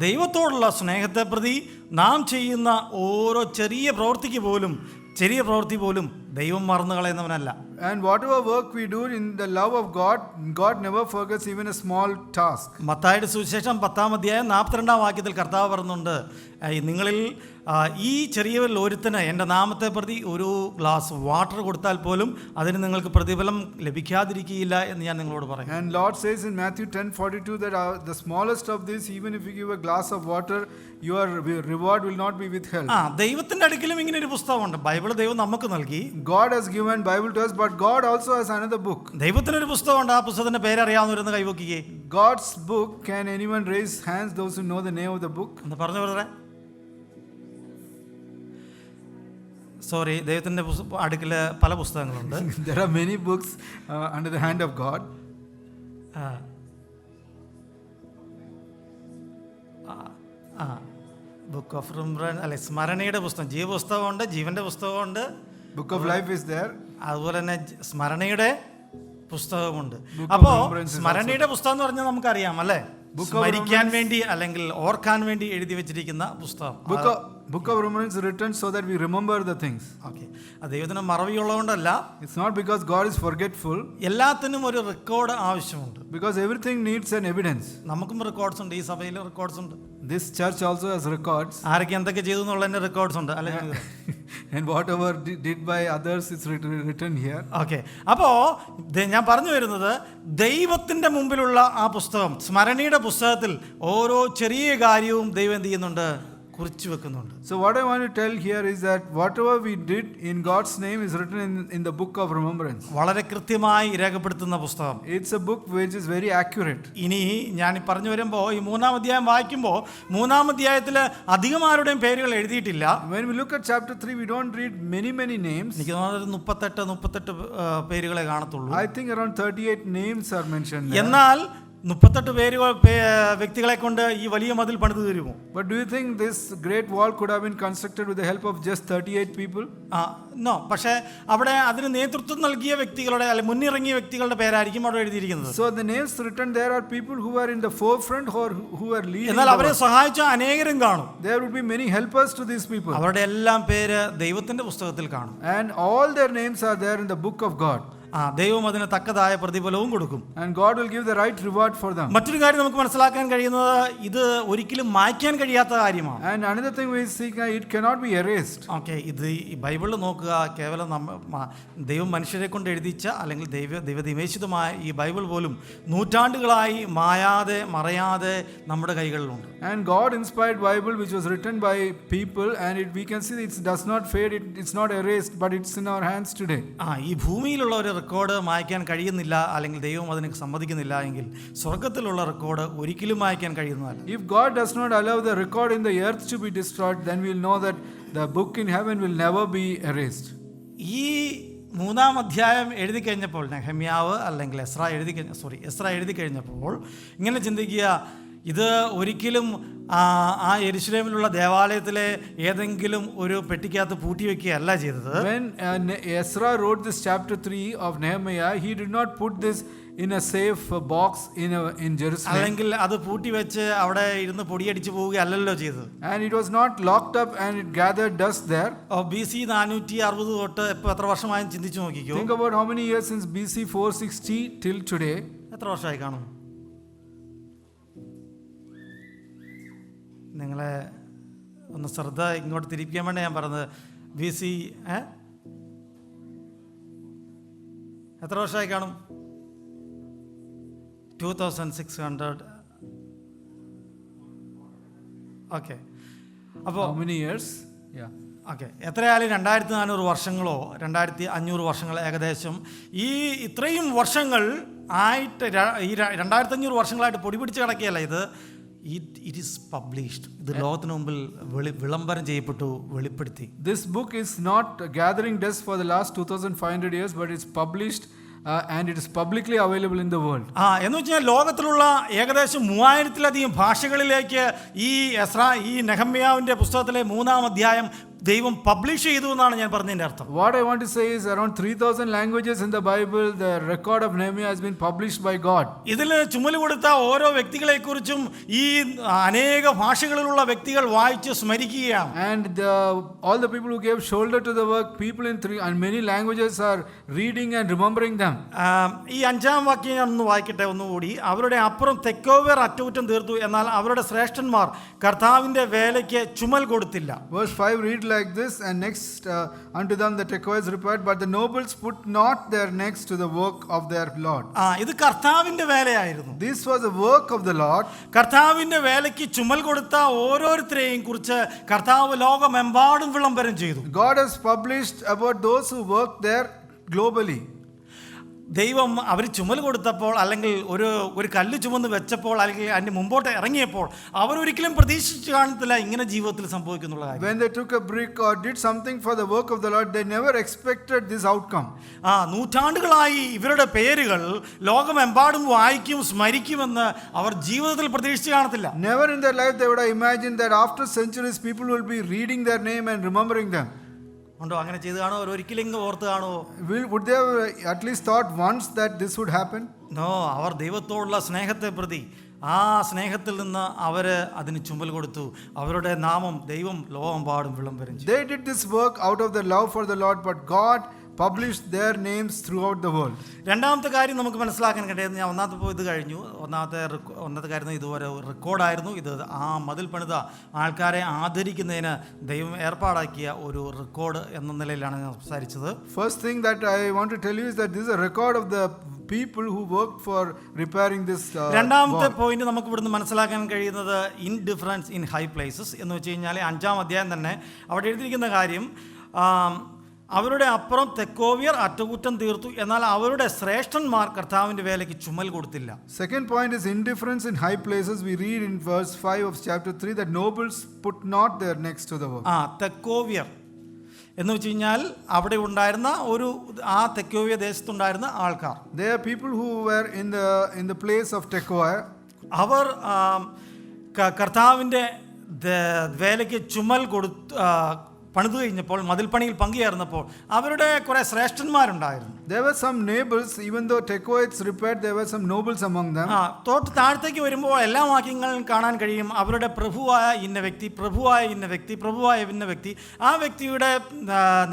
ദൈവത്തോടുള്ള സ്നേഹത്തെ പ്രതി നാം ചെയ്യുന്ന ഓരോ ചെറിയ പ്രവൃത്തി പോലും ദൈവം മറന്നു കളയുന്നവനല്ല. And whatever work we do in the love of God, God never forgets even a small task. മത്തായിയുടെ സുവിശേഷം 10-ാം അധ്യായം 42-ാം വാക്യത്തിൽ കർത്താവ് പറയുന്നുണ്ട്, നിങ്ങളിൽ ഈ ചെറിയവരിൽ ഒരുത്തന് എൻ്റെ നാമത്തെ പ്രതി ഒരു ഗ്ലാസ് വാട്ടർ കൊടുത്താൽ പോലും അതിന് നിങ്ങൾക്ക് പ്രതിഫലം ലഭിക്കാതിരിക്കുകയില്ല എന്ന് ഞാൻ നിങ്ങളോട് പറയും. And Lord says in Matthew 10:42 that the smallest of this, even if you give a glass of water, your reward will not be withheld. ദൈവത്തിന്റെ അടുക്കലും ഇങ്ങനെ ഒരു പുസ്തകമുണ്ട്. ബൈബിൾ ദൈവം നമുക്ക് നൽകി. God has given Bible to us, but God also has another book. ദൈവത്തിനൊരു പുസ്തകമുണ്ട്. ആ പുസ്തകത്തിന്റെ പേരറിയാവുന്നവരെന്ന് കൈവക്കിക്കേ. God's book. Can anyone raise hands, those who know the name of the book? എന്ന് പറഞ്ഞു ബ്രദറെ. സോറി, ദൈവത്തിന്റെ അടുക്കല് പല പുസ്തകങ്ങളുണ്ട്. There are many books under the hand of God. Book of remembrance അല്ലെ, സ്മരണയുടെ പുസ്തകം, ജീവപുസ്തകമുണ്ട്, ജീവന്റെ പുസ്തകമുണ്ട്. Book of life is there. അതുപോലെ തന്നെ സ്മരണയുടെ പുസ്തകമുണ്ട്. അപ്പോ സ്മരണയുടെ പുസ്തകം എന്ന് പറഞ്ഞാൽ നമുക്കറിയാം അല്ലേ, സ്മരിക്കാൻ വേണ്ടി അല്ലെങ്കിൽ ഓർക്കാൻ വേണ്ടി എഴുതി വെച്ചിരിക്കുന്ന പുസ്തകം. Book of Remembrance is written so that we remember the things. Okay, ദൈവത്തിന് മറവിയുള്ളതുകൊണ്ടല്ല. It's not because God is forgetful. എല്ലാത്തിനും ഒരു റെക്കോർഡ് ആവശ്യമുണ്ട്. Because everything needs an evidence. നമുക്കും റെക്കോർഡ്സ് ഉണ്ട്, ഈ സഭയിൽ റെക്കോർഡ്സ് ഉണ്ട്. This church also has records. ആരൊക്കെ എന്തൊക്കെ ചെയ്തു എന്നുള്ളതിന്റെ റെക്കോർഡ്സ് ഉണ്ട് അല്ലെ? And whatever did by others is written here. Okay, അപ്പോ ഞാൻ പറഞ്ഞു വരുന്നത്, ദൈവത്തിന്റെ മുമ്പിലുള്ള ആ പുസ്തകം, സ്മരണയുടെ പുസ്തകത്തിൽ ഓരോ ചെറിയ കാര്യവും ദൈവം എന്ത് ചെയ്യുന്നുണ്ട്? കുറിച്ചു വെക്കുന്നുണ്ട്. So what I want to tell here is that whatever we did in God's name is written in the book of remembrance. വളരെ കൃത്യമായി രേഖപ്പെടുത്തുന്ന പുസ്തകം. It's a book which is very accurate. ഇനി ഞാൻ പറഞ്ഞു വരുമ്പോൾ ഈ 3-ാം അധ്യായം വായിക്കുമ്പോൾ 3-ാം അധ്യായത്തിൽ അധികം ആരുടെയും പേരുകൾ എഴുതിയിട്ടില്ല. When we look at chapter 3, we don't read many names. എനിക്ക് തോന്നുന്നത് 38 പേരുകളെ കാണത്തുള്ളൂ. I think around 38 names are mentioned there. എന്നാൽ 38 വ്യക്തികളെ കൊണ്ട് ഈ വലിയ മതിൽ പണിതു തരുമോ? But do you think this great wall could have been constructed with the help of just 38 people? No. പക്ഷേ അവിടെ അതിന് നേതൃത്വം നൽകിയ വ്യക്തികളുടെ അല്ലെ മുന്നിറങ്ങിയ വ്യക്തികളുടെ പേരായിരിക്കും അവിടെ എഴുതിയിരിക്കുന്നത്. So the names written there are people who are in the forefront or who are leading. എന്നാൽ അവരെ സഹായിച്ച അനേകരും കാണും. There would be many helpers to these people. അവരുടെ എല്ലാം പേര് ദൈവത്തിന്റെ പുസ്തകത്തിൽ കാണും. And all their names are there in the book of God. ദൈവം അതിന് തക്കതായ പ്രതിഫലവും കൊടുക്കും. And God will give the right reward for them. മറ്റൊരു കാര്യം നമുക്ക് മനസ്സിലാക്കാൻ കഴിയുന്നത് ഇത് ഒരിക്കലും മായ്ക്കാൻ കഴിയാത്ത കാര്യമാണ്. And another thing we see, it cannot be erased. Okay, ഇത് ഈ ബൈബിളിൽ നോക്കുക, കേവലം ദൈവം മനുഷ്യരെ കൊണ്ട് എഴുതിച്ച അല്ലെങ്കിൽ ദൈവനിവേശിതമായ ഈ ബൈബിൾ പോലും നൂറ്റാണ്ടുകളായി മായാതെ മറയാതെ നമ്മുടെ കൈകളിലുണ്ട്. And God inspired Bible which was written by people, and we can see it does not fade, it's not erased, but it's in our hands today. ഈ ഭൂമിയിലുള്ള ഒരു റെക്കോർഡ് മായ്ക്കാൻ കഴിയുന്നില്ല, അല്ലെങ്കിൽ ദൈവം അതിന് സമ്മതിക്കുന്നില്ല എങ്കിൽ സ്വർഗത്തിലുള്ള റെക്കോർഡ് ഒരിക്കലും മായ്ക്കാൻ കഴിയുന്നതല്ല. If God does not allow the record in the earth to be destroyed, then we will know that the book in heaven will never be erased. ഈ 3-ാം അധ്യായം എഴുതി കഴിഞ്ഞപ്പോൾ നെഹമ്യാവ് അല്ലെങ്കിൽ എസ്രാ എഴുതി കഴിഞ്ഞപ്പോൾ ഇങ്ങനെ ചിന്തിക്കുക, ഇത് ഒരിക്കലും ആ യെരുശലേമിലുള്ള ദേവാലയത്തിലെ ഏതെങ്കിലും ഒരു പെട്ടിക്കകത്ത് പൂട്ടിവെക്കുകയല്ല ചെയ്തത്. When Ezra wrote this chapter 3 of Nehemiah, he did not put this in a safe box in Jerusalem. അല്ലെങ്കിൽ അത് പൂട്ടിവെച്ച് അവിടെ ഇരുന്ന് പൊടിയടിച്ചു പോവുകയല്ലല്ലോ ചെയ്തത്. And it was not locked up and it gathered dust there. BC 460 തൊട്ട് ഇപ്പോൾ എത്ര വർഷമായി ചിന്തിച്ചു നോക്കിക്കോ. Think about how many years since BC 460 till today. എത്ര വർഷമായി കാണും? നിങ്ങളെ ഒന്ന് ശ്രദ്ധ ഇങ്ങോട്ട് തിരിപ്പിക്കാൻ വേണ്ടി ഞാൻ പറഞ്ഞത്. BC എത്ര വർഷമായി കാണും? 2600. ഓക്കെ, അപ്പോൾ how many years? Yeah. Okay, എത്രയായാലും 2400 വർഷങ്ങളോ 2500 വർഷങ്ങൾ ഏകദേശം. ഈ ഇത്രയും വർഷങ്ങൾ ആയിട്ട് ഈ 2500 വർഷങ്ങളായിട്ട് പൊടി പിടിച്ച് കിടക്കുകയല്ല ഇത്. It is published. ഇത് ലോകത്തിന് മുമ്പിൽ വിളംബരം ചെയ്യപ്പെട്ടു, വെളിപ്പെടുത്തി. This book is not gathering dust for the last 2500 years, but it's published and it is publicly available in the world. എന്ന് വെച്ചാൽ ലോകത്തിലുള്ള ഏകദേശം 3000-ലധികം ഭാഷകളിലേക്ക് ഈ നെഹമ്യാവിന്റെ പുസ്തകത്തിലെ 3-ാം അധ്യായം ദൈവം പബ്ലിഷ് ചെയ്തു എന്നാണ് ഞാൻ പറഞ്ഞതിന്റെ അർത്ഥം. What I want to say is around 3000 languages in the Bible, the record of Nehemiah has been published by God. ഇതിൽ ചുമല് കൊടുത്ത ഓരോ വ്യക്തികളെ കുറിച്ചും ഈ അനേക ഭാഷകളിലുള്ള വ്യക്തികൾ വായിച്ച് സ്മരിക്കുകയാണ്. And all the people who gave shoulder to the work, people in and many languages are reading and remembering them. ഈ 5-ാം വാക്യം ഞാൻ ഒന്ന് വായിക്കട്ടെ ഒന്നുകൂടി. അവരുടെ അപ്പുറം തെക്കോവർ അറ്റകുറ്റം തീർത്തു, എന്നാൽ അവരുടെ ശ്രേഷ്ഠന്മാർ കർത്താവിന്റെ വേലയ്ക്ക് ചുമൽ കൊടുത്തില്ല. Verse 5 read like this, and next unto them the tekoids repaired, but the nobles put not their necks to the work of their Lord. ഇത് കർത്താവിന്റെ വേലയായിരുന്നു. This was the work of the Lord. കർത്താവിന്റെ വേലയ്ക്ക് ചുമൽ കൊടുത്ത ഓരോരുത്തരെയും കുറിച്ച് കർത്താവ് ലോകമെമ്പാടും വിളംബരം ചെയ്തു. God has published about those who work there globally. ദൈവം അവർ ചുമൽ കൊടുത്തപ്പോൾ അല്ലെങ്കിൽ ഒരു കല്ല് ചുമന്ന് വെച്ചപ്പോൾ അല്ലെങ്കിൽ അതിന് മുമ്പോട്ട് ഇറങ്ങിയപ്പോൾ അവരൊരിക്കലും പ്രതീക്ഷിച്ചു കാണത്തില്ല ഇങ്ങനെ ജീവിതത്തിൽ സംഭവിക്കുന്നുള്ള കാര്യം. When they took a brick or did something for the work of the Lord, they never expected this outcome. നൂറ്റാണ്ടുകളായി ഇവരുടെ പേരുകൾ ലോകമെമ്പാടും വായിക്കും സ്മരിക്കുമെന്ന് അവർ ജീവിതത്തിൽ പ്രതീക്ഷിച്ചു കാണത്തില്ല. Never in their life they would have imagined that after centuries people will be reading their name and remembering them. ഉണ്ടോ? അങ്ങനെ ചെയ്ത് കാണോ? ഒരിക്കലും ഓർത്ത് കാണോ? Would they have at least thought once that this would happen? No, അവർ ദൈവത്തോടുള്ള സ്നേഹത്തെ പ്രതി ആ സ്നേഹത്തിൽ നിന്ന് അവര് അതിന് ചുമൽ കൊടുത്തു. അവരുടെ നാമം ദൈവം ലോകമെമ്പാടും വിളംബരം ചെയ്തു. They did this work out of their love for the Lord, but God published their names throughout the world. രണ്ടാമത്തെ കാര്യം നമുക്ക് മനസ്സിലാക്കാൻ കഴിയുന്നത്, ഞാൻ ഒന്നാമത്തെ ഇത് കഴിഞ്ഞു. ഒന്നാമത്തെ കാര്യം ഇതുവരെ റെക്കോർഡായിരുന്നു. ഇത് ആ മതിൽ പണിത ആൾക്കാരെ ആദരിക്കുന്നതിന് ദൈവം ഏർപ്പാടാക്കിയ ഒരു റെക്കോർഡ് എന്ന നിലയിലാണ് ഞാൻ സംസാരിച്ചത്. First thing that I want to tell you is that this is a record of the people who worked for repairing this രണ്ടാമത്തെ പോയിന്റ് നമുക്ക് ഇവിടുന്ന് മനസ്സിലാക്കാൻ കഴിയുന്നത് ഇൻഡിഫറൻസ് ഇൻ ഹൈ പ്ലേസസ് എന്ന് വെച്ച് കഴിഞ്ഞാൽ 5-ാം അധ്യായം തന്നെ അവിടെ എഴുതിയിരിക്കുന്ന കാര്യം, അവരുടെ അപ്പുറം തെക്കോവ്യർ അറ്റകുറ്റം തീർത്തു, എന്നാൽ അവരുടെ ശ്രേഷ്ഠന്മാർ കർത്താവിന്റെ വേലയ്ക്ക് ചുമൽ കൊടുത്തില്ല. Second point is indifference in high places. We read in verse 5 of chapter 3 that nobles put not their necks to the work. തെക്കോവ്യർ എന്ന് വെച്ച് കഴിഞ്ഞാൽ അവിടെ ഉണ്ടായിരുന്ന ആ തെക്കോവ്യ ദേശത്തുണ്ടായിരുന്ന ആൾക്കാർ. They are people who were in the place of Tekoa. അവർ കർത്താവിന്റെ വേലയ്ക്ക് ചുമൽ പണിതു കഴിഞ്ഞപ്പോൾ, മതിൽപ്പണിയിൽ പങ്കുചേർന്നപ്പോൾ അവരുടെ കുറേ ശ്രേഷ്ഠന്മാരുണ്ടായിരുന്നു. There were some neighbors, even though Tekoites repaired, there were some nobles among them. തൊട്ട് താഴത്തേക്ക് വരുമ്പോൾ എല്ലാ വാക്യങ്ങളും കാണാൻ കഴിയും. അവരുടെ പ്രഭുവായ ഇന്ന വ്യക്തി, പ്രഭുവായ ഇന്ന വ്യക്തി, പ്രഭുവായ ഇന്ന വ്യക്തി, ആ വ്യക്തിയുടെ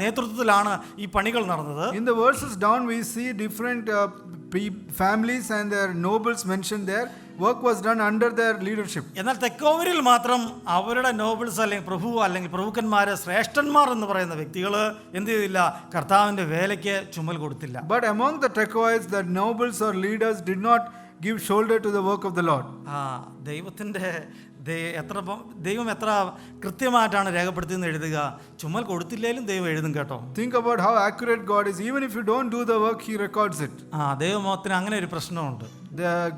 നേതൃത്വത്തിലാണ് ഈ പണികൾ നടന്നത്. In the verses down we see different families and their nobles mentioned there. Work was done under their leadership. എന്നാൽ തെക്കോവരിൽ മാത്രം അവരുടെ നോബിൾസ് അല്ലെങ്കിൽ പ്രഭുക്കന്മാർ, ശ്രേഷ്ഠന്മാർ എന്ന് പറയുന്ന വ്യക്തികൾ എന്ത് ചെയ്തില്ല? കർത്താവിൻ്റെ വേലയ്ക്ക് ചുമൽ കൊടുത്തില്ല. But among the Tekoites, the nobles or leaders did not give shoulder to the work of the Lord. ദൈവം എത്ര കൃത്യമായിട്ടാണ് രേഖപ്പെടുത്തിയെന്ന് എഴുതുക. ചുമൽ കൊടുത്തില്ലേലും ദൈവം എഴുതും കേട്ടോ. Think about how accurate God is. Even if you don't do the work, He records it. ദൈവത്തിന് അങ്ങനെ ഒരു പ്രശ്നമുണ്ട്.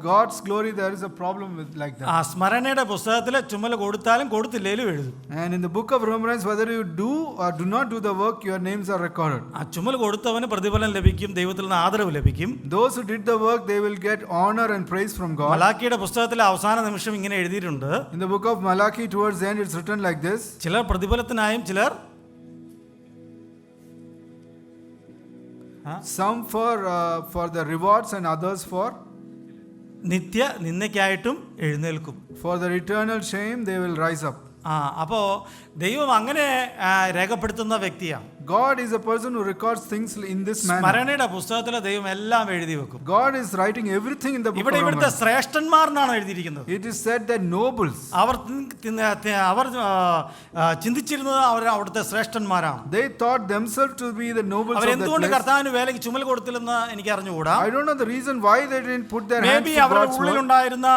God's glory, there is a problem with like that. സ്മരണയുടെ പുസ്തകത്തിൽ ചുമൽ കൊടുത്താലും കൊടുത്തില്ലേലും എഴുതും. And in the book of Remembrance, whether you do or do not do the work, your names are recorded. ചുമൽ കൊടുത്തവന് പ്രതിഫലം ലഭിക്കും, ദൈവത്തിൽ നിന്ന് ആദരവ് ലഭിക്കും. Those who did the work, they will get honor and praise from God. മലാക്കിയുടെ പുസ്തകത്തിലെ അവസാന നിമിഷം ഇങ്ങനെ എഴുതിയിട്ടുണ്ട്. In the book of Malachi, towards the end, it's written like this. ചിലർ പ്രതിഫലത്തിനായും ചിലർ Some for the rewards and others for നിത്യ നിന്ദയ്ക്കായിട്ടും എഴുന്നേൽക്കും. For the eternal shame they will rise up. അപ്പോൾ ദൈവം അങ്ങനെ രേഖപ്പെടുത്തുന്ന വ്യക്തിയാണ്. God is a person who records things in this manner. സ്മരണയുടെ പുസ്തകത്തിൽ ദൈവം എല്ലാം എഴുതി വെക്കും. God is writing everything in the book of Remembrance. ഇവിടുത്തെ ശ്രേഷ്ഠന്മാർ എന്നാണ് എഴുതിയിരിക്കുന്നത്. It is said that nobles. അവർ ചിന്തിച്ചിരുന്നത് അവിടുത്തെ ശ്രേഷ്ഠന്മാരാണ്. They thought themselves to be the nobles of that place. എന്തുകൊണ്ട് കർത്താവിന് വേലയ്ക്ക് ചുമൽ കൊടുത്തില്ലെന്ന് എനിക്ക് അറിഞ്ഞുകൂടാ. I don't know the reason why they didn't put their hands to God's work. അവരുടെ ഉള്ളിലുണ്ടായിരുന്ന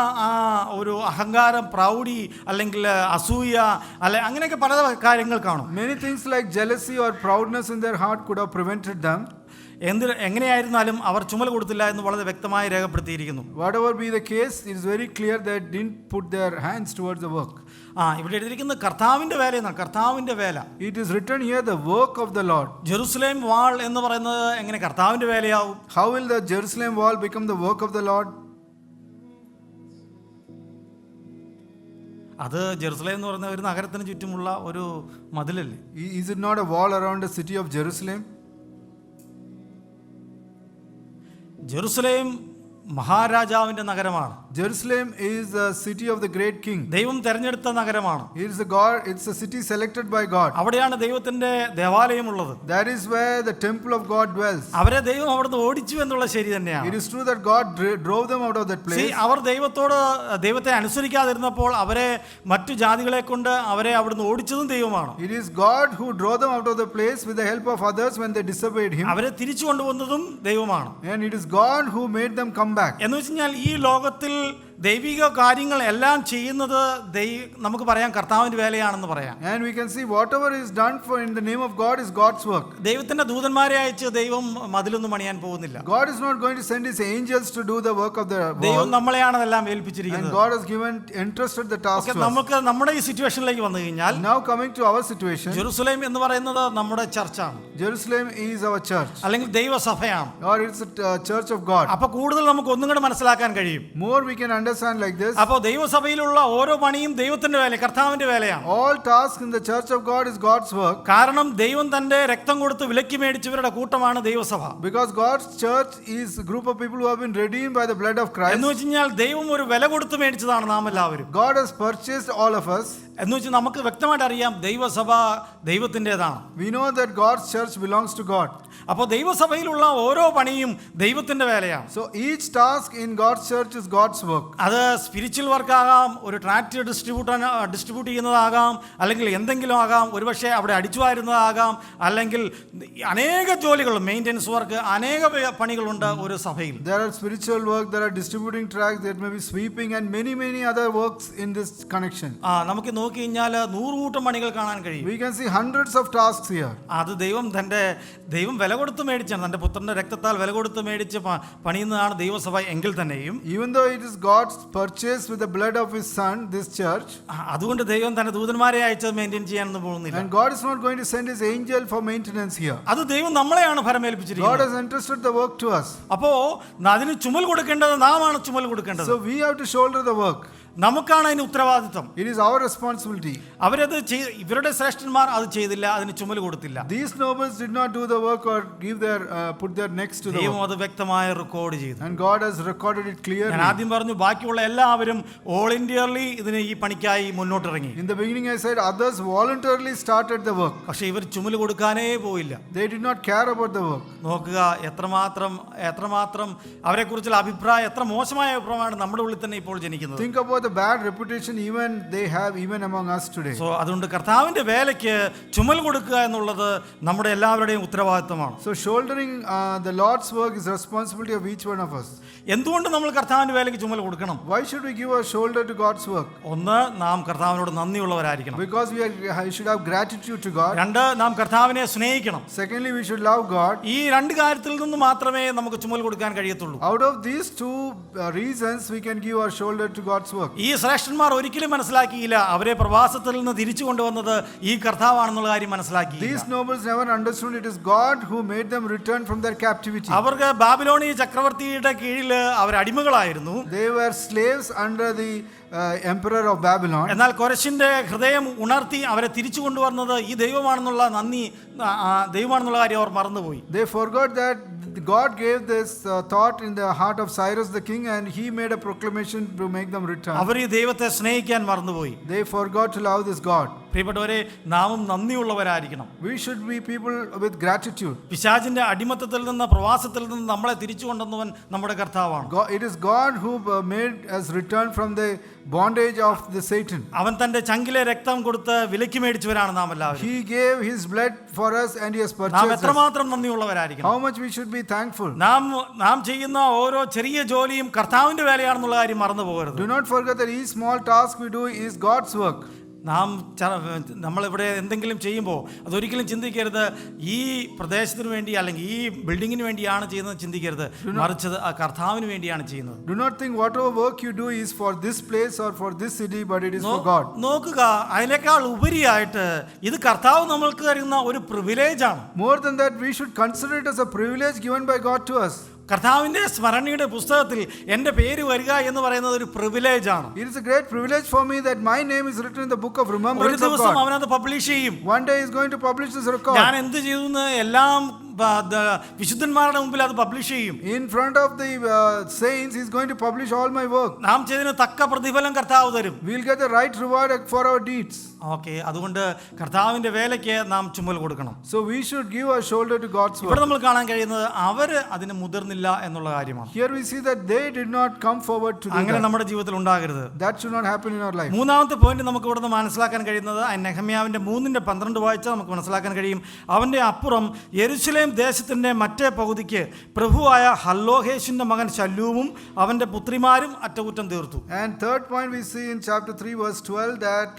ഒരു അഹങ്കാരം, പ്രൗഢി, അല്ലെങ്കിൽ അസൂയ, അല്ലെ അങ്ങനെയൊക്കെ പല കാര്യങ്ങൾ കാണും. Many things like jealousy or proudness in their heart could have prevented them. എങ്ങനെയായിരുന്നാലും അവർ ചുമൽ കൊടുത്തില്ല എന്ന് വളരെ വ്യക്തമായി രേഖപ്പെടുത്തിയിരിക്കുന്നു. Whatever be the case, it is very clear that they didn't put their hands towards the work. ഇവിടെ എഴുതിയിരിക്കുന്നത് കർത്താവിന്റെ വേല എന്നാണ്. കർത്താവിന്റെ വേല. It is written here, the work of the Lord. Jerusalem wall എന്ന് പറയുന്നത് എങ്ങനെ കർത്താവിന്റെ വേലയാവും? How will the Jerusalem wall become the work of the Lord? അത് ജെറുസലേം എന്ന് പറയുന്ന ഒരു നഗരത്തിന് ചുറ്റുമുള്ള ഒരു മതിലല്ലേ? Is it not a wall around the city of Jerusalem? Jerusalem മഹാരാജാവിന്റെ നഗരമാണ്. Jerusalem is the city of the great king. ദൈവം തെരഞ്ഞെടുത്ത നഗരമാണ്. It's a city selected by God. അവിടെയാണ് ദൈവത്തിന്റെ ദേവാലയം ഉള്ളത്. That is where the temple of God dwells. അവരെ ദൈവം അവിടുന്ന് ഓടിച്ചു എന്നുള്ള ശരി തന്നെയാണ്. It is true that God drove them out of that place. അവർ ദൈവത്തെ അനുസരിക്കാതിരുന്നപ്പോൾ അവരെ മറ്റു ജാതികളെ കൊണ്ട് അവരെ അവിടുന്ന് ഓടിച്ചതും ദൈവമാണ്. It is God who drove them out of the place with the help of others when they disobeyed him. അവരെ തിരിച്ചു കൊണ്ടുവന്നതും ദൈവമാണ്. And it is God who made them come back. എന്ന് വെച്ചാൽ ഈ ലോകത്തിൽ ദൈവിക കാര്യങ്ങൾ എല്ലാം ചെയ്യുന്നത് നമുക്ക് പറയാം കർത്താവിന്റെ വേലയാണെന്ന് പറയാം. And we can see whatever is done for in the name of God is God's work. ദൈവത്തിന്റെ ദൂതന്മാരെ അയച്ച് ദൈവം മതിലൊന്നും പണിയാൻ പോകുന്നില്ല. God is not going to send his angels to do the work of the wall. ദൈവം നമ്മളെയാണ് എല്ലാം ഏൽപ്പിച്ചിരിക്കുന്നത്. And God has entrusted the task to us. നമുക്ക് നമ്മുടെ ഈ സിറ്റുവേഷനിലേക്ക് വന്നു കഴിഞ്ഞാൽ, now coming to our situation, Jerusalem എന്ന് പറയുന്നത് നമ്മുടെ ചർച്ചാണ്. Jerusalem is our church. അല്ലെങ്കിൽ ദൈവസഭയാണ്. Or it's a church of God. അപ്പോൾ കൂടുതൽ നമുക്ക് ഒന്നും കൂടെ മനസ്സിലാക്കാൻ കഴിയും. More we can understand like this. അപ്പോൾ ദൈവസഭയിലുള്ള ഓരോ പണിയും ദൈവത്തിന്റെ വേല, കർത്താവിന്റെ വേലയാണ്. All tasks in the church of God is God's work. കാരണം ദൈവം തന്റെ രക്തം കൊടുത്ത് വിലയ്ക്ക് മേടിച്ചവരുടെ കൂട്ടമാണ് ദൈവസഭ. Because God's church is a group of people who have been redeemed by the blood of Christ. എന്ന് വെച്ചാൽ ദൈവം ഒരു വില കൊടുത്ത് മേടിച്ചതാണ് നാം എല്ലാവരും. God has purchased all of us. എന്ന് വെച്ചാൽ നമുക്ക് വ്യക്തമായിട്ട് അറിയാം ദൈവസഭ ദൈവത്തിൻ്റെതാണ്. We know that God's church belongs to God. അപ്പോൾ ദൈവസഭയിലുള്ള ഓരോ പണിയും ദൈവത്തിന്റെ വേലയാണ്. So each task in God's church is God's work. അത് സ്പിരിച്വൽ വർക്കാകാം, ഒരു ട്രാക്ട് ഡിസ്ട്രിബ്യൂട്ട് ചെയ്യുന്നതാകാം, അല്ലെങ്കിൽ എന്തെങ്കിലും ആകാം, ഒരുപക്ഷെ അവിടെ അടിച്ചു വാരുന്നതാകാം, അല്ലെങ്കിൽ അനേക ജോലികൾ, മെയിൻ്റെനൻസ് വർക്ക്, അനേക പണികളുണ്ട് ഒരു സഭയിൽ. There are spiritual work, there are distributing tracts, there may be sweeping and many other works in this connection. നമുക്ക് നോക്കി കഴിഞ്ഞാൽ 100 കൂട്ടം പണികൾ കാണാൻ കഴിയും. We can see hundreds of tasks here. അത് ദൈവം വില കൊടുത്ത് മേടിച്ചാണ്, തന്റെ പുത്രന്റെ രക്തത്താൽ വില കൊടുത്ത് മേടിച്ച് പണിയുന്നതാണ് ദൈവസഭ എങ്കിൽ തന്നെയും, even though it is God's purchase with the blood of his son, this church, അതുകൊണ്ട് ദൈവം തന്റെ ദൂതന്മാരെ അയച്ച് മെയിൻറ്റെയിൻ ചെയ്യാനൊന്നും പോകുന്നില്ല. and God is not going to send his angel for maintenance here. അത് ദൈവം നമ്മളെയാണ് ഫലമേൽപ്പിച്ചിരിക്കുന്നത്. God has entrusted the work to us. അപ്പോ അതിന് ചുമൽ കൊടുക്കേണ്ടത് നാമാണ് ചുമൽ കൊടുക്കേണ്ടത്. So we have to shoulder the work. നമുക്കാണ് അതിന് ഉത്തരവാദിത്വം. It is our responsibility. ഇവരുടെ ശ്രേഷ്ഠന്മാർ അത് ചെയ്തില്ല, അതിന് ചുമൽ കൊടുത്തില്ല. These nobles did not do the work or put their necks to the ദൈവം work. അത് വ്യക്തമായി റെക്കോർഡ് ചെയ്തു. And God has recorded it clearly. ഞാൻ ആദ്യം പറഞ്ഞു ബാക്കിയുള്ള എല്ലാവരും ഓൾ ഇന്ത്യയിലി ഇതിന് ഈ പണിക്കായി മുന്നോട്ടിറങ്ങി. In the beginning I said others voluntarily started the work. പക്ഷേ ഇവർ ചുമൽ കൊടുക്കാനേ പോയില്ല. They did not care about the work. നോക്കുക എത്രമാത്രം അവരെക്കുറിച്ചുള്ള അഭിപ്രായം, എത്ര മോശമായ അഭിപ്രായമാണ് നമ്മുടെ ഉള്ളിൽ തന്നെ ഇപ്പോൾ ജനിക്കുന്നത്. Think about the bad reputation even they have even among us today. So അതുകൊണ്ട് കർത്താവിന്റെ വേലയ്ക്ക് ചുമൽ കൊടുക്കുക എന്നുള്ളത് നമ്മുടെ എല്ലാവരുടെയും ഉത്തരവാദിത്തമാണ്. So shouldering the Lord's work is the responsibility of each one of us. എന്തുകൊണ്ട് നമ്മൾ കർത്താവിന്റെ വേലയ്ക്ക് ചുമൽ കൊടുക്കണം? Why should we give our shoulder to God's work? ഒന്ന്, നാം കർത്താവിനോട് നന്ദിയുള്ളവരായിരിക്കണം. Because we should have gratitude to God. രണ്ട്, നാം കർത്താവിനെ സ്നേഹിക്കണം. Secondly, we should love God. ഈ രണ്ട് കാര്യത്തിൽ നിന്ന് മാത്രമേ നമുക്ക് ചുമൽ കൊടുക്കാൻ കഴിയത്തുള്ളൂ. Out of these two reasons we can give our shoulder to God's work. ഈ ശ്രേഷ്ഠന്മാർ ഒരിക്കലും മനസ്സിലാക്കിയില്ല അവരെ പ്രവാസത്തിൽ നിന്ന് തിരിച്ചു കൊണ്ടുവന്നത് ഈ കർത്താവാണെന്നുള്ള കാര്യം മനസ്സിലാക്കി. These nobles never understood it is God who made them return from their captivity. അവർക്ക് ബാബിലോണിയ ചക്രവർത്തിയുടെ കീഴിൽ അവർ അടിമകളായിരുന്നു. They were slaves under the emperor of Babylon. എന്നാൽ കൊരശിന്റെ ഹൃദയം ഉണർത്തി അവരെ തിരിച്ചു കൊണ്ടുവന്നത് ഈ ദൈവമാണെന്നുള്ള ദൈവമാണെന്നുള്ള കാര്യം അവർ മറന്നുപോയി. They forgot that God gave this thought in the heart of Cyrus the king and he made a proclamation to make them return. അവർ ഈ ദൈവത്തെ സ്നേഹിക്കാൻ മറന്നുപോയി. They forgot to love this God. പ്രിയപ്പെട്ടവരെ, നാമും നന്ദിയുള്ളവരായിരിക്കണം. We should be people with gratitude. പിശാചിന്റെ അടിമത്തത്തിൽ നിന്ന്, പ്രവാസത്തിൽ നിന്ന് നമ്മളെ തിരിച്ചു കൊണ്ടുവന്നവൻ നമ്മുടെ കർത്താവാണ്. It is God who made us return from the bondage of the Satan. അവൻ തന്റെ ചങ്കിലെ രക്തം കൊടുത്ത് വിലയ്ക്ക് മേടിച്ചവരാണ് നാം എല്ലാവരും. He gave his blood for us and he has നാം purchased us. എത്രമാത്രം നന്ദിയുള്ളവരായിരിക്കണം. How much we should be thankful. നാം ചെയ്യുന്ന ഓരോ ചെറിയ ജോലിയും കർത്താവിന്റെ വേലയാണെന്നുള്ള കാര്യം മറന്നു പോകരുത്. Do not forget that each small task we do is God's work. നമ്മളിവിടെ എന്തെങ്കിലും ചെയ്യുമ്പോൾ അതൊരിക്കലും ചിന്തിക്കരുത് ഈ പ്രദേശത്തിന് വേണ്ടി അല്ലെങ്കിൽ ഈ ബിൽഡിങ്ങിന് വേണ്ടിയാണ് ചെയ്യുന്നത് ചിന്തിക്കരുത്. മറിച്ച് ആ കർത്താവിന് വേണ്ടിയാണ് ചെയ്യുന്നത്. Do not think whatever work you do is for this place or for this city, but it is for God. നോക്കുക, അതിനേക്കാൾ ഉപരിയായിട്ട് ഇത് കർത്താവ് നമ്മൾക്ക് തരുന്ന ഒരു പ്രിവിലേജാണ്. More than that, we should consider it as a privilege given by God to us. കർത്താവിന്റെ സ്മരണയുടെ പുസ്തകത്തിൽ എൻ്റെ പേര് വരിക എന്ന് പറയുന്നത് ഒരു പ്രിവിലേജ് ആണ്. It is a great privilege for me that my name is written in the book of remembrance of God. ഒരു ദിവസം അവനത് പബ്ലിഷ് ചെയ്യും. One day he is going to publish this record. ഞാൻ എന്ത് ചെയ്തു എല്ലാം വിശുദ്ധന്മാരുടെ മുമ്പിൽ അത് പബ്ലിഷ് ചെയ്യും. In front of the saints he is going to publish all my work. നാം ചെയ്തതിന് തക്ക പ്രതിഫലം കർത്താവ് തരും. We will get the right reward for our deeds. Okay, അതുകൊണ്ട് കർത്താവിന്റെ വേലയ്ക്ക് നാം ചുമൽ കൊടുക്കണം. So we should give our shoulder to God's work. ഇവിടെ നമ്മൾ കാണാൻ കഴിയുന്നത് അവര് അതിന് മുതിർന്നില്ല എന്നുള്ള കാര്യമാണ്. Here we see that they did not come forward to do അങ്ങനെ that. നമ്മുടെ ജീവിതത്തിൽ ഉണ്ടാകരുത്. That should not happen in our life. മൂന്നാമത്തെ പോയിന്റ് നമുക്ക് ഇവിടുന്ന് മനസ്സിലാക്കാൻ കഴിയുന്നത് നെഹമ്യാവിന്റെ 3:12 വായിച്ചാൽ നമുക്ക് മനസ്സിലാക്കാൻ കഴിയും. അവന്റെ അപ്പുറം യെരുശലേം ദേശത്തിന്റെ മറ്റേ പകുതിക്ക് പ്രഭുവായ ഹല്ലോഹേഷിന്റെ മകൻ ശല്ലൂമും അവന്റെ പുത്രിമാരും അറ്റകുറ്റം തീർത്തു. And third point we see in chapter 3 verse 12 that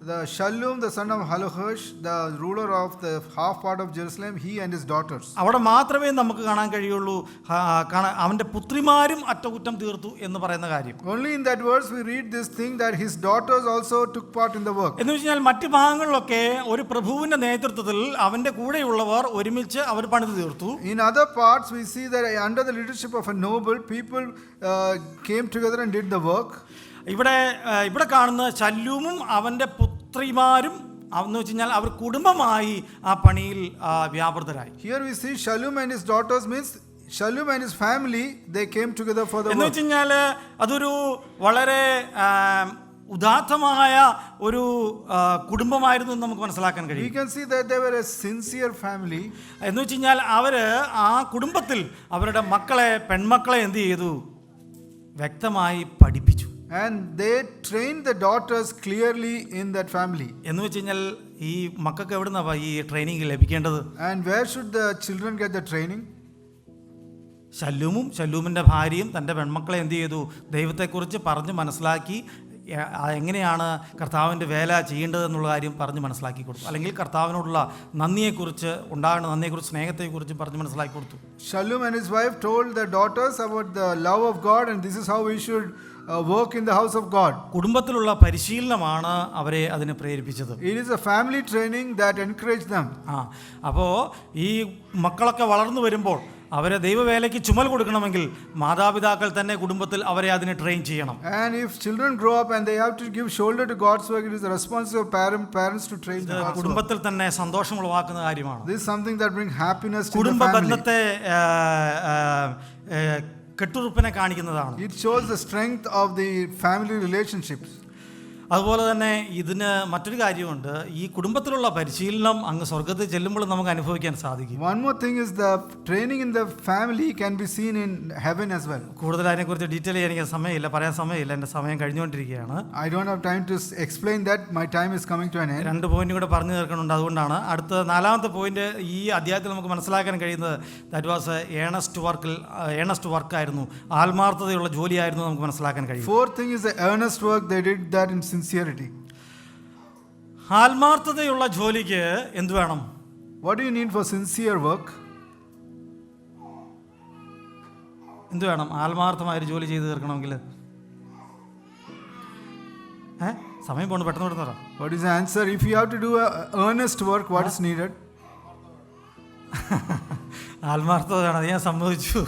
the Shallum the son of Halohesh, the ruler of the half part of Jerusalem, he and his daughters. അവിടെ മാത്രമേ നമുക്ക് കാണാൻ കഴിയുള്ളൂ അവന്റെ പുത്രിമാരും അറ്റകുറ്റം തീർത്തു എന്ന് പറയുന്ന കാര്യം. Only in that verse we read this thing that his daughters also took part in the work. എന്ന് വെച്ചാൽ മറ്റു ഭാഗങ്ങളിലൊക്കെ ഒരു പ്രഭുവിന്റെ നേതൃത്വത്തിൽ അവന്റെ കൂടെയുള്ളവർ ഒരുമിച്ച് അവർ പണിത് തീർത്തു. In other parts we see that under the leadership of a noble, people came together and did the work. ഇവിടെ കാണുന്ന ശല്ലൂമും അവന്റെ പുത്രിമാരും എന്ന് വെച്ച് കഴിഞ്ഞാൽ അവർ കുടുംബമായി ആ പണിയിൽ വ്യാപൃതരായി. Here we see Shallum and his daughters means Shallum and his family, they came together for the work. എന്ന് വെച്ച് കഴിഞ്ഞാൽ അതൊരു വളരെ ഉദാത്തമായ ഒരു കുടുംബമായിരുന്നു എന്ന് നമുക്ക് മനസ്സിലാക്കാൻ കഴിയും. We can see that they were a sincere family. എന്ന് വെച്ച് കഴിഞ്ഞാൽ അവര് ആ കുടുംബത്തിൽ അവരുടെ പെൺമക്കളെ എന്ത് ചെയ്തു? വ്യക്തമായി പഠിപ്പിച്ചു. And they trained the daughters clearly in that family. എന്ന് വെച്ച് കഴിഞ്ഞാൽ ഈ മക്കൾക്ക് എവിടുന്നാ ഈ ട്രെയിനിങ് ലഭിക്കേണ്ടത്? And where should the children get the training? ശല്ലൂമിന്റെ ഭാര്യയും തൻ്റെ പെൺമക്കളെ എന്ത് ചെയ്തു? ദൈവത്തെക്കുറിച്ച് പറഞ്ഞ് മനസ്സിലാക്കി എങ്ങനെയാണ് കർത്താവിൻ്റെ വേല ചെയ്യേണ്ടത് എന്നുള്ള കാര്യം പറഞ്ഞ് മനസ്സിലാക്കി കൊടുത്തു. അല്ലെങ്കിൽ കർത്താവിനോടുള്ള നന്ദിയെക്കുറിച്ച് സ്നേഹത്തെക്കുറിച്ച് പറഞ്ഞ് മനസ്സിലാക്കി കൊടുത്തു. Shallum and his wife told their daughters about the love of God and this is how we should work in the house of God. കുടുംബത്തിലുള്ള പരിശീലനമാണ് അവരെ അതിനെ പ്രേരിപ്പിച്ചത്. It is a family training that encouraged them. അപ്പോൾ ഈ മക്കളൊക്കെ വളർന്നു വരുമ്പോൾ അവരെ ദൈവവേലയ്ക്ക് ചുമൽ കൊടുക്കണമെങ്കിൽ മാതാപിതാക്കൾ തന്നെ കുടുംബത്തിൽ അവരെ അതിനെ ട്രെയിൻ ചെയ്യണം. And if children grow up and they have to give shoulder to God's work, it is the responsibility of parents to train them. കുടുംബത്തിൽ തന്നെ സന്തോഷം ഉളവാക്കുന്ന കാര്യമാണ്. This is something that brings happiness to the കുടുംബ family. ബന്ധത്തെ കെട്ടുറപ്പിനെ കാണിക്കുന്നതാണ്. It shows the strength of the family relationships. അതുപോലെ തന്നെ ഇതിന് മറ്റൊരു കാര്യമുണ്ട്. ഈ കുടുംബത്തിലുള്ള പരിശീലനം അങ്ങ് സ്വർഗ്ഗത്തിൽ ചെല്ലുമ്പോൾ നമുക്ക് അനുഭവിക്കാൻ സാധിക്കും. One more thing is the training in the family can be seen in heaven as well. കൂടുതൽ അതിനെക്കുറിച്ച് ഡീറ്റെയിൽ ചെയ്യാൻ എനിക്ക് സമയമില്ല, പറയാൻ സമയമില്ല, എൻ്റെ സമയം കഴിഞ്ഞുകൊണ്ടിരിക്കുകയാണ്. I don't have time to explain that. My time is coming to an end. 2 point കൂടെ പറഞ്ഞു തീർക്കുന്നുണ്ട്. അതുകൊണ്ടാണ് അടുത്ത 4ാമത്തെ പോയിന്റ് ഈ അധ്യായത്തിൽ നമുക്ക് മനസ്സിലാക്കാൻ കഴിയുന്നത് ദാറ്റ് വാസ് ഏണസ്റ്റ് വർക്കായിരുന്നു, ആത്മാർത്ഥതയുള്ള ജോലിയായിരുന്നു നമുക്ക് മനസ്സിലാക്കാൻ കഴിയും. 4th thing is the earnest work. They did that in sincerity. ആത്മാർത്ഥതയുള്ള ജോലിക്ക് എന്ത് വേണം? What do you need for sincere work? എന്ത് വേണം ആത്മാർത്ഥമായൊരു ജോലി ചെയ്ത് തീർക്കണമെങ്കിൽ? സമയം പോകണം, പെട്ടെന്ന് പെട്ടെന്ന്. What is the answer? If you have to do earnest work, what is needed? ആത്മാർത്ഥത വേണം, അത് ഞാൻ സമ്മതിച്ചു.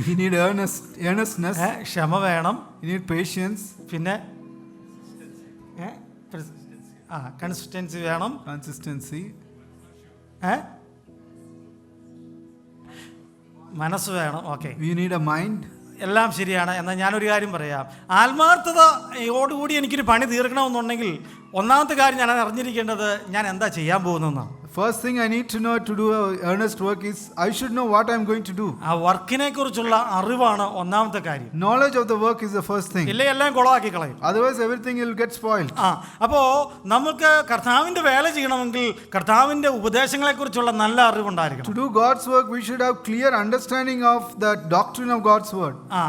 You need earnestness. ക്ഷമ വേണം. You need patience. പിന്നെ കൺസിസ്റ്റൻസി വേണം. Consistency. മനസ്സ് വേണം. Okay, You need a mind. എല്ലാം ശരിയാണ്. എന്നാൽ ഞാനൊരു കാര്യം പറയാം. ആത്മാർത്ഥതയോടുകൂടി എനിക്കൊരു പണി തീർക്കണമെന്നുണ്ടെങ്കിൽ ഒന്നാമത്തെ കാര്യം ഞാൻ അറിഞ്ഞിരിക്കേണ്ടത് ഞാൻ എന്താ ചെയ്യാൻ പോകുന്നതെന്നാണ്. First thing I need to know to do earnest work is I should know what I'm going to do. ആ വർക്കിനെ കുറിച്ചുള്ള അറിവാണ് ഒന്നാമത്തെ കാര്യം. Knowledge of the work is the first thing. ഇല്ലേ എല്ലാം കുളമാക്കി കളയും. Otherwise everything will get spoiled. അപ്പോൾ നമുക്ക് കർത്താവിൻ്റെ വേല ചെയ്യണമെങ്കിൽ കർത്താവിൻ്റെ ഉപദേശങ്ങളെക്കുറിച്ചുള്ള നല്ല അറിവുണ്ടായിരിക്കണം. To do God's work we should have clear understanding of the doctrine of God's word. ആ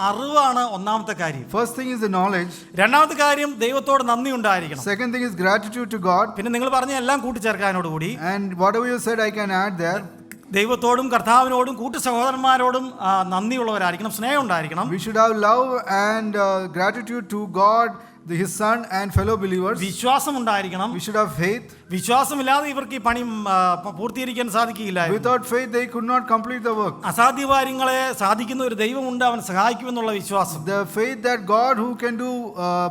അറിവാണ് ഒന്നാമത്തെ കാര്യം. First thing is the knowledge. രണ്ടാമത്തെ കാര്യം ദൈവത്തോട് നന്ദി ഉണ്ടായിരിക്കണം. Second thing is gratitude to God. പിന്നെ നിങ്ങൾ പറഞ്ഞ എല്ലാം കൂട്ടിച്ചേർക്കാനോടുകൂടി And whatever you said I can add there. ദൈവത്തോടും കർത്താവിനോടും കൂട്ടു സഹോദരന്മാരോടും നന്ദിയുള്ളവരായിരിക്കണം, സ്നേഹം ഉണ്ടായിരിക്കണം. We should have love and gratitude to God, His Son and fellow believers. വിശ്വാസം ഉണ്ടായിരിക്കണം. We should have faith. വിശ്വാസമില്ലാതെ ഇവർക്ക് ഈ പണി പൂർത്തീകരിക്കാൻ സാധിക്കില്ല. Without faith they could not complete the work. അസാധ്യ കാര്യങ്ങളെ സാധിക്കുന്ന ഒരു ദൈവമുണ്ട്, അവൻ സഹായിക്കുമെന്നുള്ള വിശ്വാസം. The faith that God who can do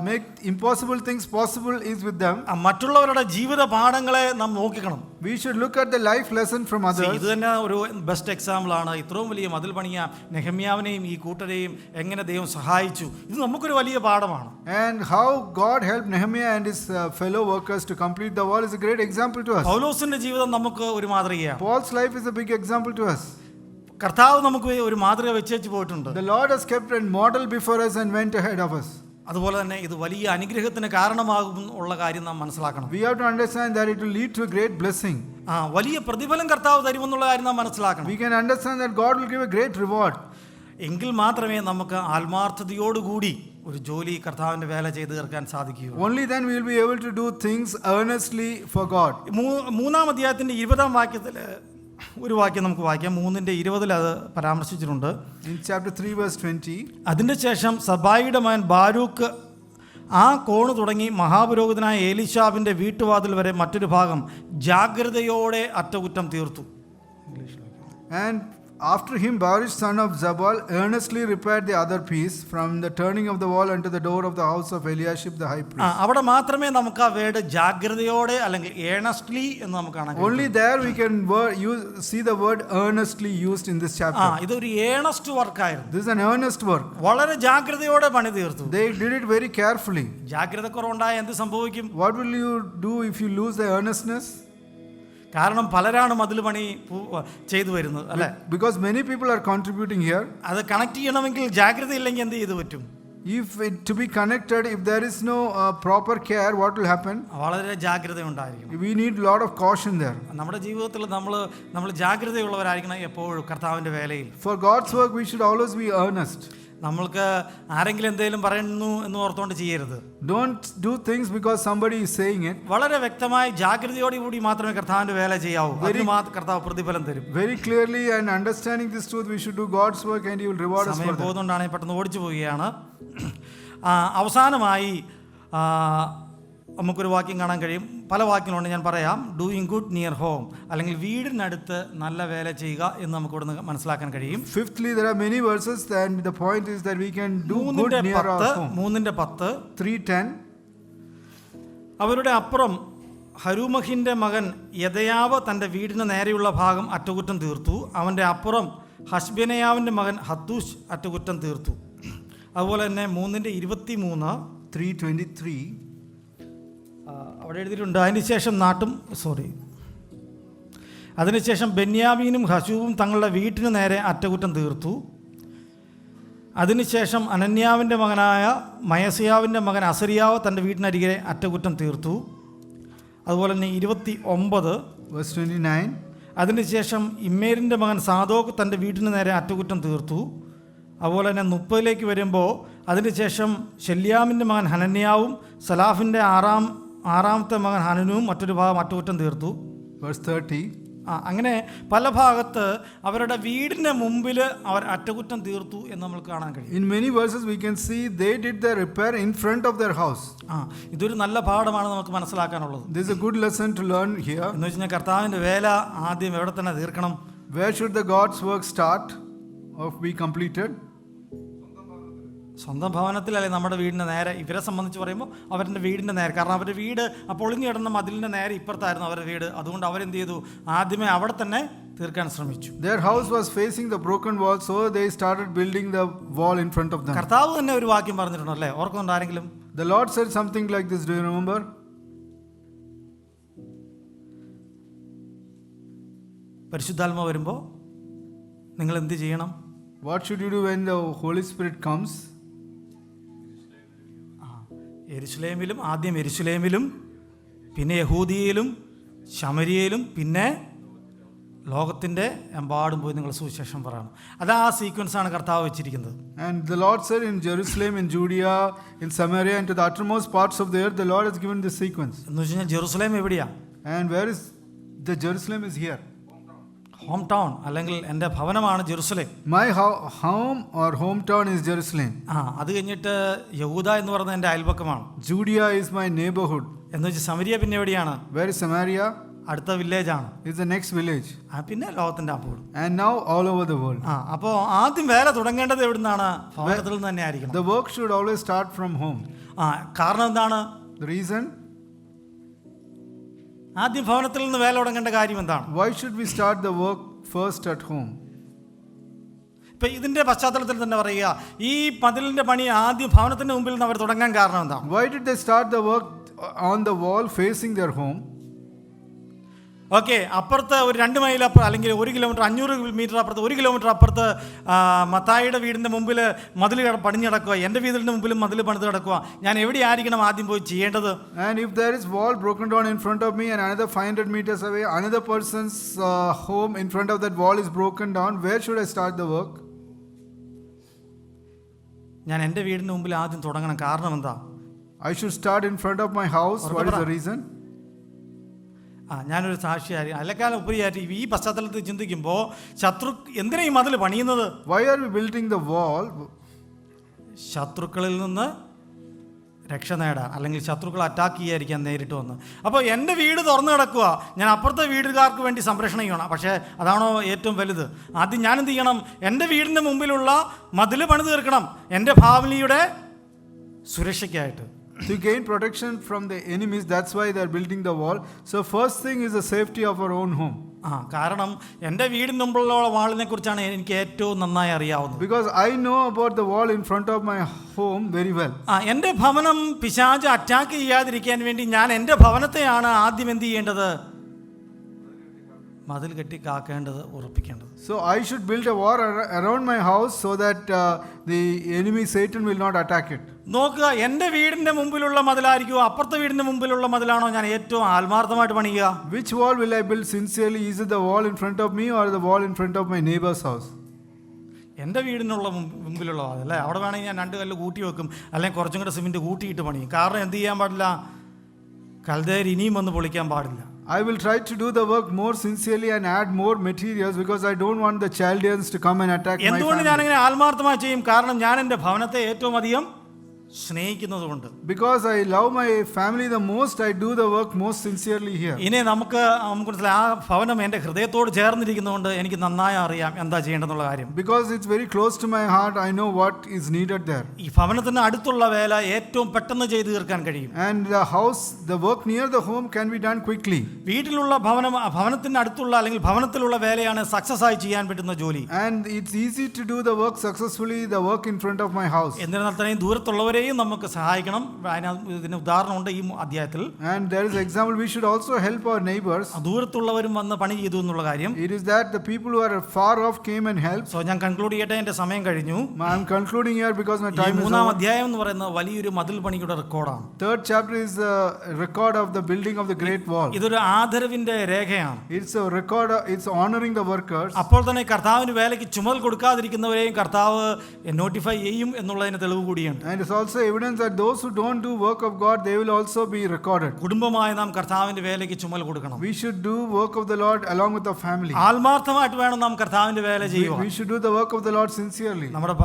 make impossible things possible is with them. മറ്റുള്ളവരുടെ ജീവിത പാഠങ്ങളെ നാം നോക്കണം. We should look at the life lesson from others. ഇത് തന്നെ ഒരു ബെസ്റ്റ് എക്സാമ്പിൾ ആണ്. ഇത്രയും വലിയ മതിൽ പണിയ നെഹമ്യാവിനെയും ഈ കൂട്ടരെയും എങ്ങനെ ദൈവം സഹായിച്ചു, ഇത് നമുക്കൊരു വലിയ പാഠമാണ്. And how God helped Nehemiah and his fellow workers to complete the wall is a great example to us. പൗലോസിന്റെ ജീവിതം നമുക്ക് ഒരു മാതൃകയാണ്. Paul's life is a big example to us. കർത്താവ് നമുക്ക് ഒരു മാതൃക വെച്ചു പോയിട്ടുണ്ട്. The Lord has kept a model before us and went ahead of us. അതുപോലെ തന്നെ ഇത് വലിയ അനുഗ്രഹത്തിന് കാരണമാകും ഉള്ള കാര്യം നാം മനസ്സിലാക്കണം. We have to understand that it will lead to a great blessing. വലിയ പ്രതിഫലം കർത്താവ് തരുമെന്നുള്ള കാര്യം നാം മനസ്സിലാക്കണം. We can understand that God will give a great reward. എങ്കിൽ മാത്രമേ നമുക്ക് ആത്മാർത്ഥതയോടുകൂടി ഒരു ജോലി കർത്താവിന്റെ വേല ചെയ്ത് തീർക്കാൻ സാധിക്കൂ. Only then we will be able to do things earnestly for God. 3-ാം അധ്യായത്തിന്റെ 20-ാം വാക്യത്തിൽ ഒരു വാക്യം നമുക്ക് വായിക്കാം. 3:20 അത് പരാമർശിച്ചിട്ടുണ്ട്. In chapter 3 verse 20. അതിന്റെ ശേഷം സബായിയുടെ മകൻ ബാരൂക്ക് ആ കോണ് തുടങ്ങി മഹാപുരോഹിതനായ ഏലീശാവിന്റെ വീട്ടുവാതിൽ വരെ മറ്റൊരു ഭാഗം ജാഗ്രതയോടെ അറ്റകുറ്റം തീർത്തു. And after him Baruch son of Zabal earnestly repaired the other piece from the turning of the wall unto the door of the house of Eliashib the high priest. അവിടെ മാത്രമേ നമുക്ക് ആ വേർഡ് ജാഗ്രതയോടെ അല്ലെങ്കിൽ ഏണസ്റ്റ്ലി എന്ന് നമുക്ക് കാണാൻ കഴിയും. Only there we can see the word earnestly used in this chapter. ഇതൊരു ഏണസ്റ്റ് വർക്ക് ആയിരുന്നു. This is an earnest work. വളരെ ജാഗ്രതയോടെ പണി തീർത്തു. They did it very carefully. ജാഗ്രതക്കുറവുണ്ടായ എന്ത് സംഭവിക്കും? What will you do if you lose the earnestness? കാരണം പലരാണ് മതിൽ പണി ചെയ്തു വരുന്നത് അല്ലേ? Because many people are contributing here. അത് കണക്ട് ചെയ്യണമെങ്കിൽ ജാഗ്രത ഇല്ലെങ്കിൽ എന്ത് ചെയ്തു പറ്റും? To be connected, if there is no proper care, what will happen? വളരെ ജാഗ്രത ഉണ്ടായിരിക്കണം. We need a lot of caution there. നമ്മുടെ ജീവിതത്തിൽ നമ്മൾ ജാഗ്രതയുള്ളവരായിരിക്കണം എപ്പോഴും കർത്താവിന്റെ വേലയിൽ. For God's work we should always be earnest. നമ്മൾക്ക് ആരെങ്കിലും എന്തെങ്കിലും പറയുന്നു എന്ന് ഓർത്തുകൊണ്ട് ചെയ്യരുത്. Don't do things because somebody is saying it. വളരെ വ്യക്തമായി ജാഗ്രതയോടുകൂടി മാത്രമേ കർത്താവിന്റെ വേല ചെയ്യാവൂ. അതിന് മാത്രം കർത്താവ് പ്രതിഫലം തരും. Very clearly and understanding this truth we should do God's work and he will reward us for that. പോകുന്നതുകൊണ്ടാണ് പെട്ടെന്ന് ഓടിച്ചു പോവുകയാണ്. അവസാനമായി നമുക്കൊരു വാക്യം കാണാൻ കഴിയും. പല വാക്യങ്ങളുണ്ട്, ഞാൻ പറയാം. ഡൂയിങ് ഗുഡ് നിയർ ഹോം, അല്ലെങ്കിൽ വീടിനടുത്ത് നല്ല വേല ചെയ്യുക എന്ന് നമുക്ക് ഇവിടുന്ന് മനസ്സിലാക്കാൻ കഴിയും. Fifthly, there are many verses and the point is that we can do good near our home. 3:10 3:10. അവരുടെ അപ്പുറം ഹരൂമഹിൻ്റെ മകൻ യദയാവ് തൻ്റെ വീടിന് നേരെയുള്ള ഭാഗം അറ്റകുറ്റം തീർത്തു. അവൻ്റെ അപ്പുറം ഹഷ്ബെനയാവിൻ്റെ മകൻ ഹത്തൂഷ് അറ്റകുറ്റം തീർത്തു. അതുപോലെ തന്നെ 3:23 3:23. അവിടെ എഴുതിയിട്ടുണ്ട്. അതിനുശേഷം ബെന്യാമീനും ഹശൂവും തങ്ങളുടെ വീട്ടിന് നേരെ അറ്റകുറ്റം തീർത്തു. അതിനുശേഷം അനന്യാവിൻ്റെ മകനായ മയസിയാവിൻ്റെ മകൻ അസരിയാവ് തൻ്റെ വീട്ടിനരികെ അറ്റകുറ്റം തീർത്തു. അതുപോലെ തന്നെ 29. അതിനുശേഷം ഇമ്മേരിൻ്റെ മകൻ സാദോക്ക് തൻ്റെ വീട്ടിന് നേരെ അറ്റകുറ്റം തീർത്തു. അതുപോലെ തന്നെ 30 വരുമ്പോൾ അതിനുശേഷം ശെല്യാമിൻ്റെ മകൻ ഹനന്യാവും സലാഫിൻ്റെ ആറാമത്തെ മകൻ ഹനനും മറ്റൊരു ഭാഗം അറ്റകുറ്റം തീർത്തു. Verse 30. അങ്ങനെ പല ഭാഗത്ത് അവരുടെ വീടിൻ്റെ മുമ്പിൽ അവർ അറ്റകുറ്റം തീർത്തു എന്ന് നമ്മൾ കാണാൻ കഴിയും. In many verses we can see they did the repair in front of their house. ഇതൊരു നല്ല പാഠമാണ് നമുക്ക് മനസ്സിലാക്കാനുള്ളത്. This is a good lesson to learn here. എന്ന് വെച്ചാൽ കർത്താവിൻ്റെ വേല ആദ്യം എവിടെ തന്നെ തീർക്കണം? Where should the God's work start or be completed? സ്വന്തം ഭവനത്തിലല്ലേ നമ്മുടെ വീടിൻ്റെ നേരെ. ഇവരെ സംബന്ധിച്ച് പറയുമ്പോൾ അവരുടെ വീടിൻ്റെ നേരെ, കാരണം അവരുടെ വീട് പൊളിഞ്ഞു കിടന്ന മതിലിൻ്റെ നേരെ ഇപ്പുറത്തായിരുന്നു അവരുടെ വീട്. അതുകൊണ്ട് അവരെന്ത് ചെയ്തു? ആദ്യമേ അവിടെ തന്നെ തീർക്കാൻ ശ്രമിച്ചു. Their house was facing the broken wall, so they started building the wall in front of them. കർത്താവ് തന്നെ ഒരു വാക്യം പറഞ്ഞിട്ടുണ്ടല്ലേ, ഓർക്കുന്നുണ്ട് ആരെങ്കിലും? The Lord said something like this, do you remember? പരിശുദ്ധാത്മാവ് വരുമ്പോൾ നിങ്ങൾ എന്ത് ചെയ്യണം? What should you do when the Holy Spirit comes? ആദ്യം യെരുശലേമിലും പിന്നെ യഹൂദിയയിലും ശമരിയയിലും പിന്നെ ലോകത്തിൻ്റെ എമ്പാടും പോയി നിങ്ങൾ സുവിശേഷം പറയണം. അത് ആ സീക്വൻസാണ് കർത്താവ് വെച്ചിരിക്കുന്നത്. And the Lord said in Jerusalem, in Judea, in Samaria and to the uttermost parts of the earth, the Lord has given this sequence. എന്ന് വെച്ച് കഴിഞ്ഞാൽ ജെറുസലേം എവിടെയാ? And where is the Jerusalem? Is here. Home town അല്ലെങ്കിൽ എൻ്റെ ഭവനമാണ് Jerusalem. My home or hometown is Jerusalem. അത് കഴിഞ്ഞിട്ട് യഹൂദ എന്ന് പറയുന്നത് എൻ്റെ അയൽപക്കമാണ്. Judea is my neighborhood. എന്ന് വെച്ചാൽ സമരിയ പിന്നെ എവിടെയാണ്? Where is Samaria? അടുത്ത വില്ലേജ് ആണ്. Is the next village. പിന്നെ ലോകത്തിൻ്റെ അപ്പോൾ. And now all over the world. അപ്പോൾ ആദ്യം വേല തുടങ്ങേണ്ടത് എവിടുന്നാണ്? ഭവനത്തിൽ നിന്ന് തന്നെ ആയിരിക്കണം. The work should always start from home. കാരണം എന്താണ്? The reason? ആദ്യം ഭവനത്തിൽ നിന്ന് വേല തുടങ്ങേണ്ട കാര്യം എന്താണ്? Why should we start the work first at home? ഇപ്പം ഇതിൻ്റെ പശ്ചാത്തലത്തിൽ തന്നെ പറയുക, ഈ മതിലിൻ്റെ പണി ആദ്യം ഭവനത്തിൻ്റെ മുമ്പിൽ നിന്ന് അവർ തുടങ്ങാൻ കാരണം എന്താണ്? Why did they start the work on the wall facing their home? Okay, അപ്പുറത്ത് ഒരു 2 മൈൽ അപ്പുറം അല്ലെങ്കിൽ 1 കിലോമീറ്റർ 500 മീറ്റർ അപ്പുറത്ത് 1 കിലോമീറ്റർ അപ്പുറത്ത് മത്തായിയുടെ വീടിൻ്റെ മുമ്പിൽ മതിൽ പണിഞ്ഞ് കിടക്കുക, എൻ്റെ വീടിൻ്റെ മുമ്പിലും മതിൽ പണിത് കിടക്കുക. ഞാൻ എവിടെയായിരിക്കണം ആദ്യം പോയി ചെയ്യേണ്ടത്? And if there is wall broken down in front of me and another 500 meters away another person's home in front of that wall is broken down, where should I start the work? ഞാൻ എൻ്റെ വീടിൻ്റെ മുമ്പിൽ ആദ്യം തുടങ്ങണം. കാരണം എന്താ? I should start in front of my house. What is the reason? ഞാനൊരു സാക്ഷിയായി അല്ലെക്കാലം ഉപരിയായിട്ട് ഈ പശ്ചാത്തലത്തിൽ ചിന്തിക്കുമ്പോൾ ശത്രു എന്തിനാ ഈ മതിൽ പണിയുന്നത്? Why are we building the wall? ശത്രുക്കളിൽ നിന്ന് രക്ഷ നേടാൻ, അല്ലെങ്കിൽ ശത്രുക്കൾ അറ്റാക്ക് ചെയ്യാതിരിക്കാൻ നേരിട്ട് വന്ന്. അപ്പോൾ എൻ്റെ വീട് തുറന്നു കിടക്കുക, ഞാൻ അപ്പുറത്തെ വീടുകാർക്ക് വേണ്ടി സംരക്ഷണം ചെയ്യണം. പക്ഷേ അതാണോ ഏറ്റവും വലുത്? ആദ്യം ഞാൻ എന്ത് ചെയ്യണം? എൻ്റെ വീടിൻ്റെ മുമ്പിലുള്ള മതിൽ പണി തീർക്കണം, എൻ്റെ ഫാമിലിയുടെ സുരക്ഷയ്ക്കായിട്ട്. To gain protection from the enemies, that's why they are building the wall. So first thing is the safety of our own home. കാരണം എൻ്റെ വീടിന് മുമ്പിലുള്ള വാളിനെ കുറിച്ചാണ് എനിക്ക് ഏറ്റവും നന്നായി അറിയാവുന്നത്. Because I know about the wall in front of my home very well. എൻ്റെ ഭവനം പിശാച് അറ്റാക്ക് ചെയ്യാതിരിക്കാൻ വേണ്ടി ഞാൻ എൻ്റെ ഭവനത്തെയാണ് ആദ്യം എന്ത് ചെയ്യേണ്ടത്? മതിൽ കെട്ടി കാക്കേണ്ടത്, ഉറപ്പിക്കേണ്ടത്. So I should build a wall around my house so that the enemy Satan will not attack it. നോക്കുക, എൻ്റെ വീടിൻ്റെ മുമ്പിലുള്ള മതിലായിരിക്കുമോ അപ്പുറത്തെ വീടിൻ്റെ മുമ്പിലുള്ള മതിലാണോ ഞാൻ ഏറ്റവും ആത്മാർത്ഥമായിട്ട് പണിയുക? Which wall will I build sincerely? Is it the wall in front of me or the wall in front of my neighbor's house? എൻ്റെ വീടിനുള്ള മുമ്പിലുള്ള അതല്ലേ, അവിടെ വേണമെങ്കിൽ ഞാൻ 2 കല്ല് കൂട്ടി വെക്കും, അല്ലെങ്കിൽ കുറച്ചും കൂടെ സിമെൻറ്റ് കൂട്ടിയിട്ട് പണിയും. കാരണം എന്ത് ചെയ്യാൻ പാടില്ല? കൽദയർ ഇനിയും വന്ന് പൊളിക്കാൻ പാടില്ല. I will try to do the work more sincerely and add more materials because I don't want the Chaldeans to come and attack my family. എന്തുകൊണ്ട് ഞാനിങ്ങനെ ആത്മാർത്ഥമായി ചെയ്യും? കാരണം ഞാൻ എൻ്റെ ഭവനത്തെ ഏറ്റവും അധികം സ്നേഹിക്കുന്നതുകൊണ്ട്. Because I love my family the most, I do the work most sincerely here. ഇനി നമുക്ക് മനസ്സിലായി, ആ ഭവനം എൻ്റെ ഹൃദയത്തോട് ചേർന്നിരിക്കുന്നതുകൊണ്ട് എനിക്ക് നന്നായി അറിയാം എന്താ ചെയ്യേണ്ടെന്നുള്ള കാര്യം. Because it's very close to my heart, I know what is needed there. ഈ ഭവനത്തിന് അടുത്തുള്ള വേല ഏറ്റവും പെട്ടെന്ന് ചെയ്തു തീർക്കാൻ കഴിയും. And the house, the work near the home can be done quickly. വീട്ടിലുള്ള ഭവനത്തിന് അടുത്തുള്ള അല്ലെങ്കിൽ ഭവനത്തിലുള്ള വേലയാണ് സക്സസ് ആയി ചെയ്യാൻ പറ്റുന്ന ജോലി. And it's easy to do the work successfully, the work in front of my house. എന്നിരുന്നാൽ തന്നെ ദൂരത്തുള്ളവരെയും നമുക്ക് സഹായിക്കണം. ഇതിന് ഉദാഹരണമുണ്ട് ഈ അധ്യായത്തിൽ. And there is example, we should also help our neighbors. ദൂരത്തുള്ളവരും വന്ന് പണി ചെയ്തു എന്നുള്ള കാര്യം. It is that the people who are far off came and helped. So ഞാൻ കൺക്ലൂഡ് ചെയ്യട്ടെ, എൻ്റെ സമയം കഴിഞ്ഞു. I am concluding here because my time is over. മൂന്നാം അധ്യായം എന്ന് പറയുന്നത് വലിയൊരു മതിൽ പണിയുടെ റെക്കോർഡാണ്. Third chapter is a record of the building of the great wall. ഇതൊരു ആദരവിന്റെ രേഖയാണ്. It's a record, it's honoring the workers. അപ്പോൾ തന്നെ കർത്താവിന് വേലയ്ക്ക് ചുമൽ കൊടുക്കാതിരിക്കുന്നവരെയും കർത്താവ് നോട്ടിഫൈ ചെയ്യും എന്നുള്ളതിന് തെളിവ് കൂടിയാണ്. And it's also evidence that those who don't do work of God, they will also be recorded. കുടുംബമായി നാം കർത്താവിന്റെ വേലയ്ക്ക് ചുമൽ കൊടുക്കണം. We should do work of the Lord along with the family. ആത്മാർത്ഥമായിട്ട് വേണം നാം കർത്താവിന്റെ വേല ചെയ്യുക. We should do the work of the Lord sincerely. നമ്മുടെ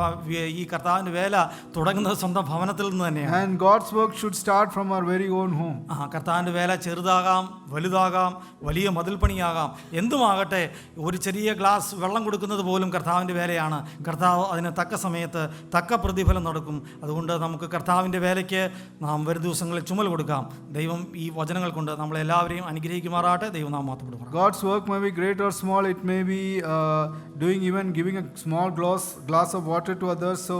ഈ കർത്താവിന്റെ വേല തുടങ്ങുന്നത് സ്വന്തം ഭവനത്തിൽ നിന്ന് തന്നെയാണ്. And God's work should start from our very own home. കർത്താവിന്റെ വേല ചെറുതാകാം, വലുതാകാം, വലിയ മതിൽ പണിയാകാം, എന്തുമാകട്ടെ, ഒരു ചെറിയ ഗ്ലാസ് വെള്ളം കൊടുക്കുന്നത് പോലും കർത്താവിന്റെ വേലയാണ്. കർത്താവ് അതിന് തക്ക സമയത്ത് തക്ക പ്രതിഫലം നടക്കും. അതുകൊണ്ട് നമുക്ക് കർത്താവിൻ്റെ വേലയ്ക്ക് നാം വരും ദിവസങ്ങളിൽ ചുമൽ കൊടുക്കാം. ദൈവം ഈ വചനങ്ങൾ കൊണ്ട് നമ്മളെല്ലാവരെയും അനുഗ്രഹിക്കുമാറാട്ടെ. ദൈവം നാം മാത്രപ്പെടും. God's work may be great or small. It may be doing, even giving a small glass of water to others. So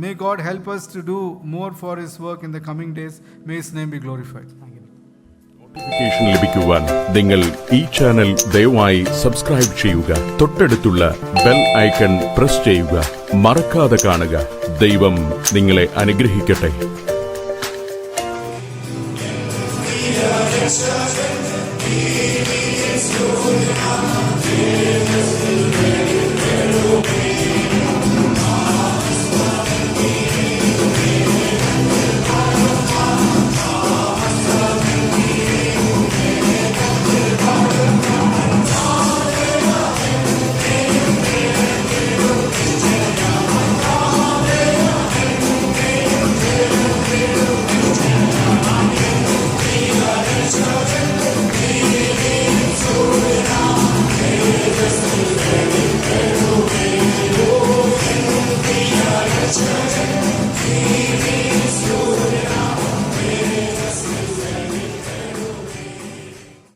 may God help us to do more for His work in the coming days. May His name be glorified. Notification ലഭിക്കുവാൻ നിങ്ങൾ ഈ channel ദയവായി subscribe ചെയ്യുക. തൊട്ടടുത്തുള്ള bell icon press ചെയ്യുക. മറക്കാതെ കാണുക. ദൈവം നിങ്ങളെ അനുഗ്രഹിക്കട്ടെ. Church,